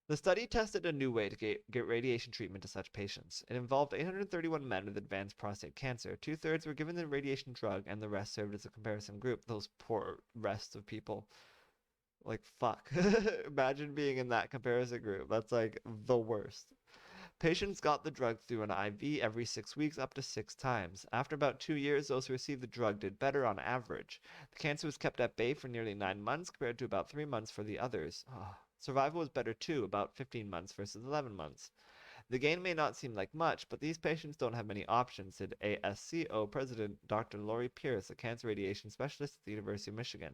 The study tested a new way to get radiation treatment to such patients. It involved 831 men with advanced prostate cancer. Two-thirds were given the radiation drug, and the rest served as a comparison group. Those poor rest of people. Like, fuck. Imagine being in that comparison group. That's like the worst. Patients got the drug through an IV every 6 weeks, up to 6 times. After about 2 years, those who received the drug did better on average. The cancer was kept at bay for nearly 9 months, compared to about 3 months for the others. Survival was better too, about 15 months versus 11 months. The gain may not seem like much, but these patients don't have many options, said ASCO President Dr. Lori Pierce, a cancer radiation specialist at the University of Michigan.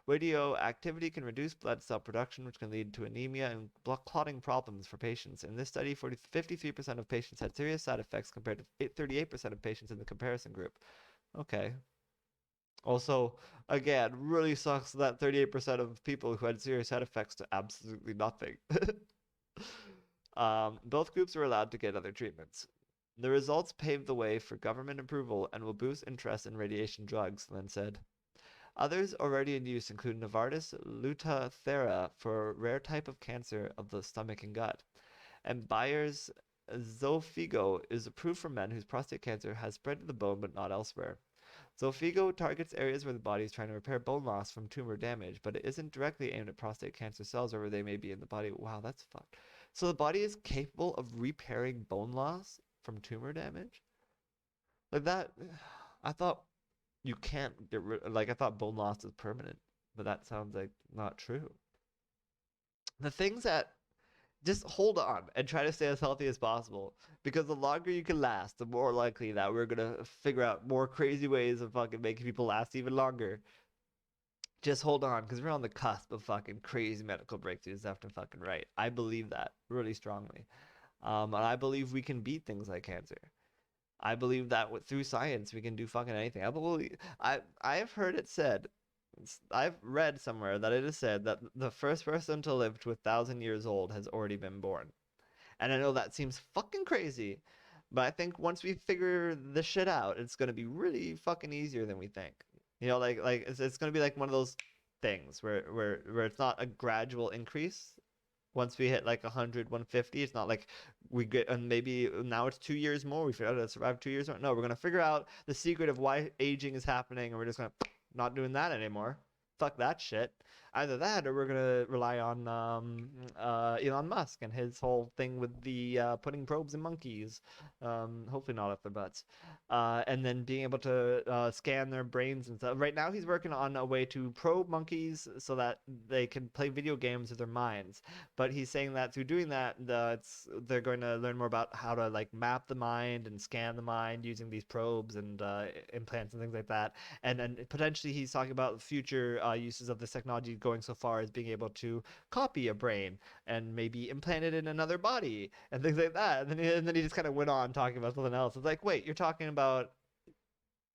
Radioactivity can reduce blood cell production, which can lead to anemia and blood clotting problems for patients. In this study, 53% of patients had serious side effects compared to 38% of patients in the comparison group. Okay. Also, again, really sucks that 38% of people who had serious side effects to absolutely nothing. Both groups were allowed to get other treatments. The results paved the way for government approval and will boost interest in radiation drugs, Lynn said. Others already in use include Novartis Lutathera for a rare type of cancer of the stomach and gut, and Bayer's Xofigo is approved for men whose prostate cancer has spread to the bone but not elsewhere. Xofigo targets areas where the body is trying to repair bone loss from tumor damage, but it isn't directly aimed at prostate cancer cells or where they may be in the body. Wow, that's fucked. So the body is capable of repairing bone loss from tumor damage? Like that, I thought you can't get rid, like I thought bone loss is permanent, but that sounds like not true. The things that just hold on and try to stay as healthy as possible, because the longer you can last, the more likely that we're gonna figure out more crazy ways of fucking making people last even longer. Just hold on, because we're on the cusp of fucking crazy medical breakthroughs left and fucking right. I believe that really strongly. And I believe we can beat things like cancer. I believe that through science we can do fucking anything. I've heard it said, I've read somewhere that it is said that the first person to live to 1,000 years old has already been born. And I know that seems fucking crazy, but I think once we figure this shit out, it's gonna be really fucking easier than we think. Like it's gonna be like one of those things where it's not a gradual increase. Once we hit like 100, 150, it's not like we get, and maybe now it's 2 years more. We figure out how to survive 2 years more. No, we're gonna figure out the secret of why aging is happening, and we're just gonna not doing that anymore. Fuck that shit. Either that, or we're gonna rely on Elon Musk and his whole thing with the putting probes in monkeys. Hopefully not up their butts, and then being able to scan their brains and stuff. Right now, he's working on a way to probe monkeys so that they can play video games with their minds. But he's saying that through doing that, they're going to learn more about how to like map the mind and scan the mind using these probes and implants and things like that. And then potentially he's talking about future uses of this technology going so far as being able to copy a brain and maybe implant it in another body and things like that. And then he just kind of went on talking about something else. It's like, wait, you're talking about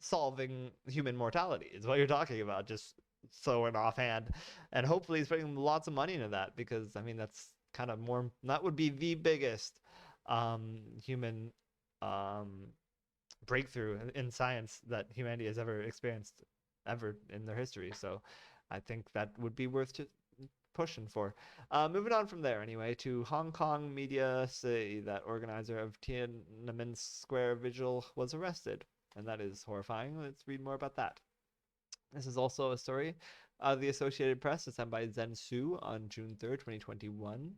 solving human mortality is what you're talking about, just so in offhand. And hopefully he's putting lots of money into that, because I mean that's kind of more, that would be the biggest human um breakthrough in science that humanity has ever experienced ever in their history. So I think that would be worth pushing for. Moving on from there, anyway, to Hong Kong media say that organizer of Tiananmen Square vigil was arrested, and that is horrifying. Let's read more about that. This is also a story of the Associated Press. It's sent by Zen Su on June 3rd, 2021.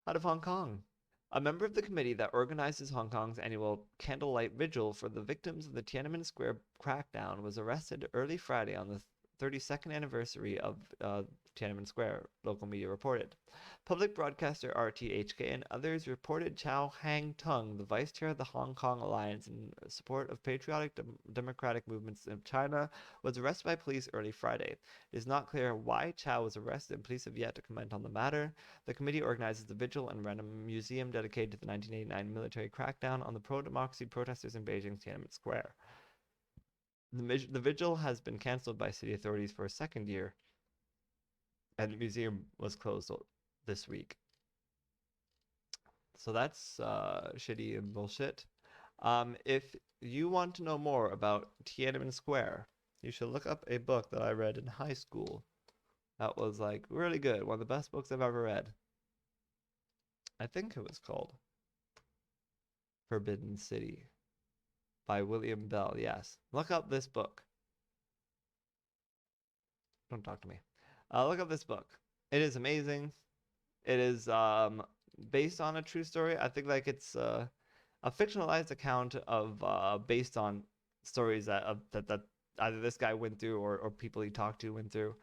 Out of Hong Kong. A member of the committee that organizes Hong Kong's annual candlelight vigil for the victims of the Tiananmen Square crackdown was arrested early Friday on the 32nd anniversary of Tiananmen Square, local media reported. Public broadcaster RTHK and others reported Chow Hang-tung, the vice chair of the Hong Kong Alliance in support of patriotic democratic movements in China, was arrested by police early Friday. It is not clear why Chow was arrested, and police have yet to comment on the matter. The committee organizes the vigil and ran a museum dedicated to the 1989 military crackdown on the pro-democracy protesters in Beijing's Tiananmen Square. The vigil has been cancelled by city authorities for a second year, and the museum was closed this week. So that's shitty and bullshit. If you want to know more about Tiananmen Square, you should look up a book that I read in high school. That was like really good. One of the best books I've ever read. I think it was called Forbidden City by William Bell. Yes. Look up this book. Don't talk to me. Look up this book. It is amazing. It is based on a true story. I think like it's a fictionalized account of based on stories that either this guy went through or people he talked to went through.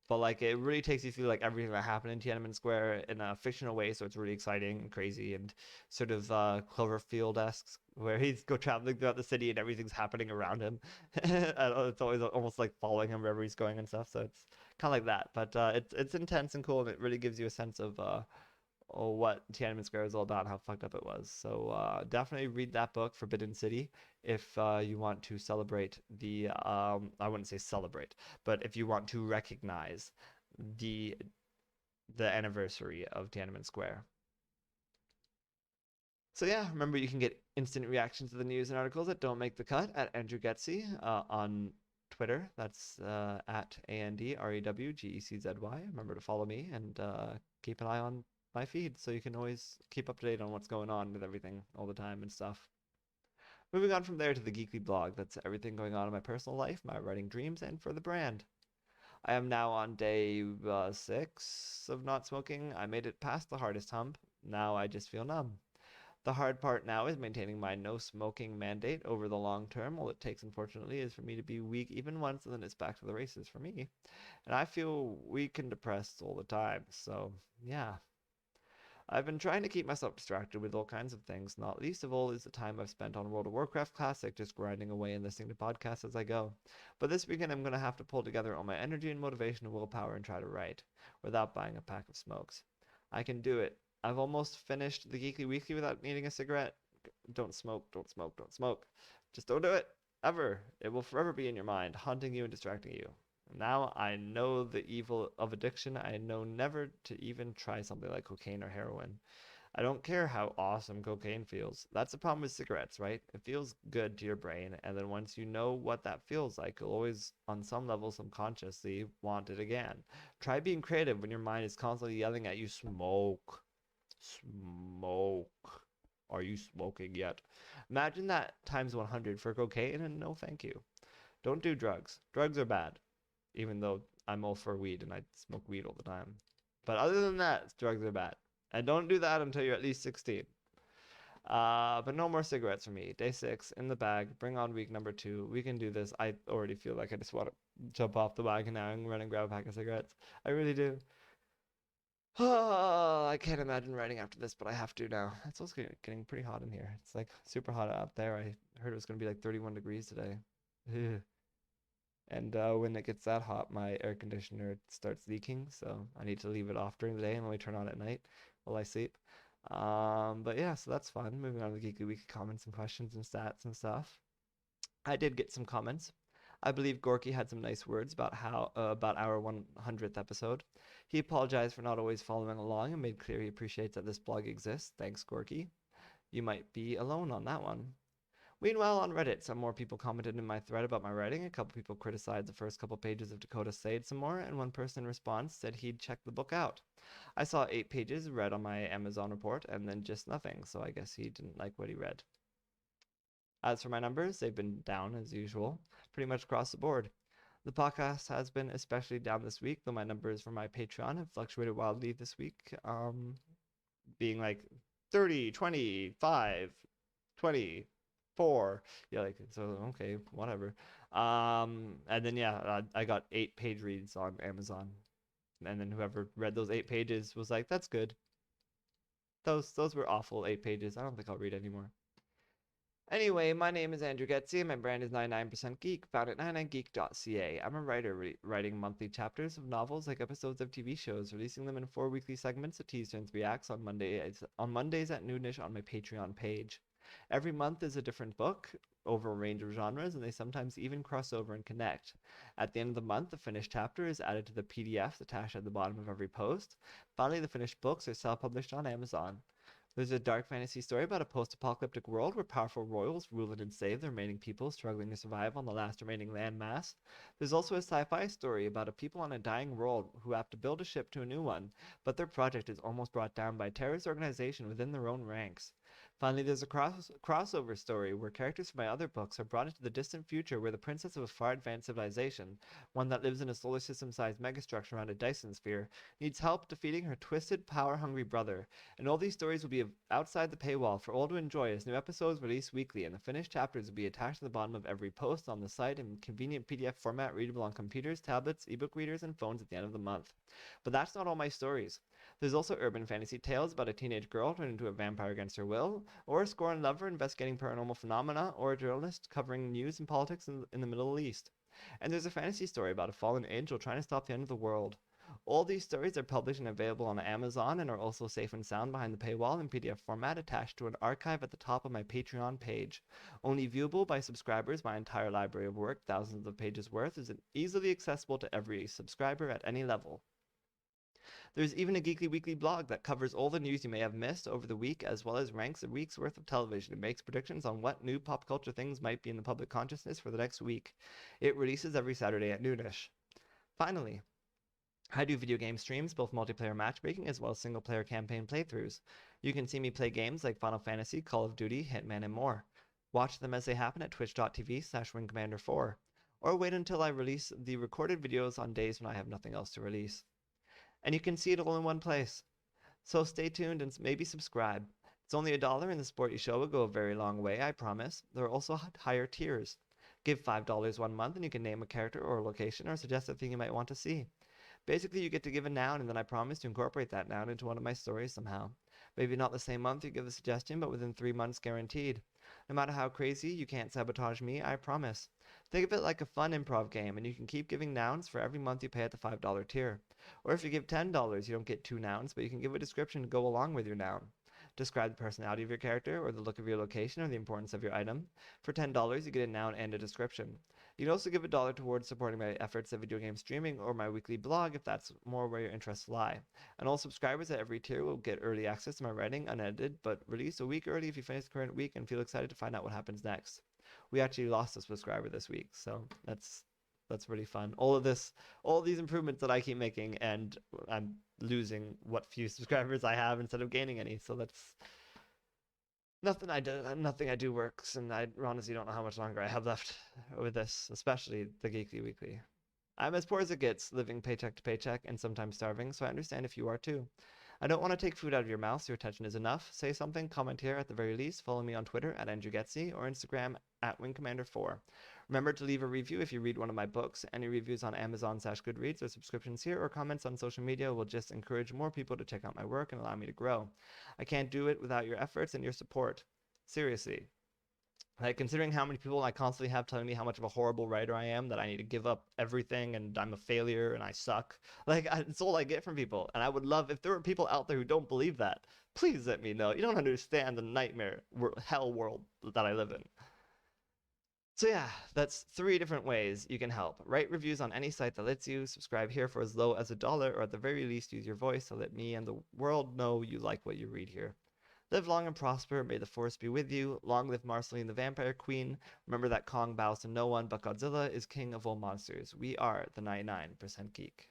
But like it really takes you through like everything that happened in Tiananmen Square in a fictional way, so it's really exciting and crazy and sort of Cloverfield-esque, where he's go traveling throughout the city and everything's happening around him. It's always almost like following him wherever he's going and stuff. So it's kind of like that, but it's intense and cool, and it really gives you a sense of what Tiananmen Square is all about and how fucked up it was. So definitely read that book, Forbidden City, if you want to celebrate the I wouldn't say celebrate, but if you want to recognize the anniversary of Tiananmen Square. So yeah, remember you can get instant reactions to the news and articles that don't make the cut at Andrew Geczy on Twitter. That's at AndrewGeczy. Remember to follow me and keep an eye on my feed so you can always keep up to date on what's going on with everything all the time and stuff. Moving on from there to the Geekly blog. That's everything going on in my personal life, my writing dreams, and for the brand. I am now on day 6 of not smoking. I made it past the hardest hump. Now I just feel numb. The hard part now is maintaining my no smoking mandate over the long term. All it takes, unfortunately, is for me to be weak even once, and then it's back to the races for me. And I feel weak and depressed all the time. So, yeah. I've been trying to keep myself distracted with all kinds of things, not least of all is the time I've spent on World of Warcraft Classic, just grinding away and listening to podcasts as I go. But this weekend I'm going to have to pull together all my energy and motivation and willpower and try to write, without buying a pack of smokes. I can do it. I've almost finished the Geekly Weekly without needing a cigarette. Don't smoke, don't smoke, don't smoke. Just don't do it. Ever. It will forever be in your mind, haunting you and distracting you. Now I know the evil of addiction. I know never to even try something like cocaine or heroin. I don't care how awesome cocaine feels. That's the problem with cigarettes, right? It feels good to your brain, and then once you know what that feels like, you'll always, on some level, subconsciously want it again. Try being creative when your mind is constantly yelling at you, smoke, smoke. Are you smoking yet? Imagine that times 100 for cocaine, and no thank you. Don't do drugs. Drugs are bad, even though I'm all for weed and I smoke weed all the time. But other than that, drugs are bad. And don't do that until you're at least 16. But no more cigarettes for me. Day 6 in the bag. Bring on week number 2. We can do this. I already feel like I just want to jump off the wagon now and run and grab a pack of cigarettes. I really do. I can't imagine writing after this, but I have to now. It's also getting pretty hot in here. It's like super hot out there. I heard it was going to be like 31 degrees today. And when it gets that hot, my air conditioner starts leaking, so I need to leave it off during the day and only turn on at night while I sleep. But yeah, so that's fun. Moving on to the Geekly Weekly comments and questions and stats and stuff. I did get some comments. I believe Gorky had some nice words about about our 100th episode. He apologized for not always following along and made clear he appreciates that this blog exists. Thanks, Gorky. You might be alone on that one. Meanwhile, on Reddit, some more people commented in my thread about my writing. A couple people criticized the first couple pages of Dakota Slade some more, and one person in response said he'd check the book out. I saw 8 pages read on my Amazon report, and then just nothing, so I guess he didn't like what he read. As for my numbers, they've been down as usual, pretty much across the board. The podcast has been especially down this week, though my numbers for my Patreon have fluctuated wildly this week, being like 30, 25, 20, 4. Yeah, like, so okay, whatever. And then yeah, I got 8 page reads on Amazon, and then whoever read those 8 pages was like, "That's good." Those were awful 8 pages. I don't think I'll read anymore. Anyway, my name is Andrew Geczy, and my brand is 99% Geek, found at 99geek.ca. I'm a writer writing monthly chapters of novels like episodes of TV shows, releasing them in 4 weekly segments of Tease Turns Reacts on Mondays at noonish on my Patreon page. Every month is a different book over a range of genres, and they sometimes even cross over and connect. At the end of the month, the finished chapter is added to the PDFs attached at the bottom of every post. Finally, the finished books are self-published on Amazon. There's a dark fantasy story about a post-apocalyptic world where powerful royals rule and enslave the remaining people struggling to survive on the last remaining landmass. There's also a sci-fi story about a people on a dying world who have to build a ship to a new one, but their project is almost brought down by a terrorist organization within their own ranks. Finally, there's a crossover story where characters from my other books are brought into the distant future where the princess of a far advanced civilization, one that lives in a solar system-sized megastructure around a Dyson Sphere, needs help defeating her twisted, power-hungry brother. And all these stories will be outside the paywall for all to enjoy as new episodes release weekly, and the finished chapters will be attached to the bottom of every post on the site in convenient PDF format readable on computers, tablets, ebook readers, and phones at the end of the month. But that's not all my stories. There's also urban fantasy tales about a teenage girl turned into a vampire against her will, or a scorned lover investigating paranormal phenomena, or a journalist covering news and politics in the Middle East. And there's a fantasy story about a fallen angel trying to stop the end of the world. All these stories are published and available on Amazon and are also safe and sound behind the paywall in PDF format attached to an archive at the top of my Patreon page. Only viewable by subscribers, my entire library of work, thousands of pages worth, is easily accessible to every subscriber at any level. There's even a Geekly Weekly blog that covers all the news you may have missed over the week, as well as ranks a week's worth of television and makes predictions on what new pop culture things might be in the public consciousness for the next week. It releases every Saturday at noonish. Finally, I do video game streams, both multiplayer matchmaking as well as single-player campaign playthroughs. You can see me play games like Final Fantasy, Call of Duty, Hitman, and more. Watch them as they happen at twitch.tv/wingcommander4, or wait until I release the recorded videos on days when I have nothing else to release. And you can see it all in one place. So stay tuned and maybe subscribe. It's only $1 and the support you show will go a very long way, I promise. There are also higher tiers. Give $5 one month and you can name a character or a location or suggest a thing you might want to see. Basically, you get to give a noun and then I promise to incorporate that noun into one of my stories somehow. Maybe not the same month you give the suggestion, but within 3 months guaranteed. No matter how crazy, you can't sabotage me, I promise. Think of it like a fun improv game, and you can keep giving nouns for every month you pay at the $5 tier. Or if you give $10, you don't get 2 nouns, but you can give a description to go along with your noun. Describe the personality of your character, or the look of your location, or the importance of your item. For $10, you get a noun and a description. You can also give $1 towards supporting my efforts at video game streaming or my weekly blog if that's more where your interests lie. And all subscribers at every tier will get early access to my writing, unedited, but released a week early if you finish the current week and feel excited to find out what happens next. We actually lost a subscriber this week, so that's pretty fun. All these improvements that I keep making, and I'm losing what few subscribers I have instead of gaining any. So that's nothing I do works, and I honestly don't know how much longer I have left with this, especially the Geekly Weekly. I'm as poor as it gets, living paycheck to paycheck and sometimes starving, so I understand if you are too. I don't want to take food out of your mouth, so your attention is enough. Say something, comment here at the very least. Follow me on Twitter at Andrew Geczy or Instagram at WingCommander4. Remember to leave a review if you read one of my books. Any reviews on Amazon/Goodreads or subscriptions here or comments on social media will just encourage more people to check out my work and allow me to grow. I can't do it without your efforts and your support. Seriously. Like, considering how many people I constantly have telling me how much of a horrible writer I am, that I need to give up everything and I'm a failure and I suck. Like, it's all I get from people. And I would love, if there were people out there who don't believe that, please let me know. You don't understand the nightmare, hell world that I live in. So yeah, that's 3 different ways you can help. Write reviews on any site that lets you, subscribe here for as low as $1, or at the very least use your voice to let me and the world know you like what you read here. Live long and prosper, may the force be with you. Long live Marceline the Vampire Queen. Remember that Kong bows to no one, but Godzilla is king of all monsters. We are the 99% Geek.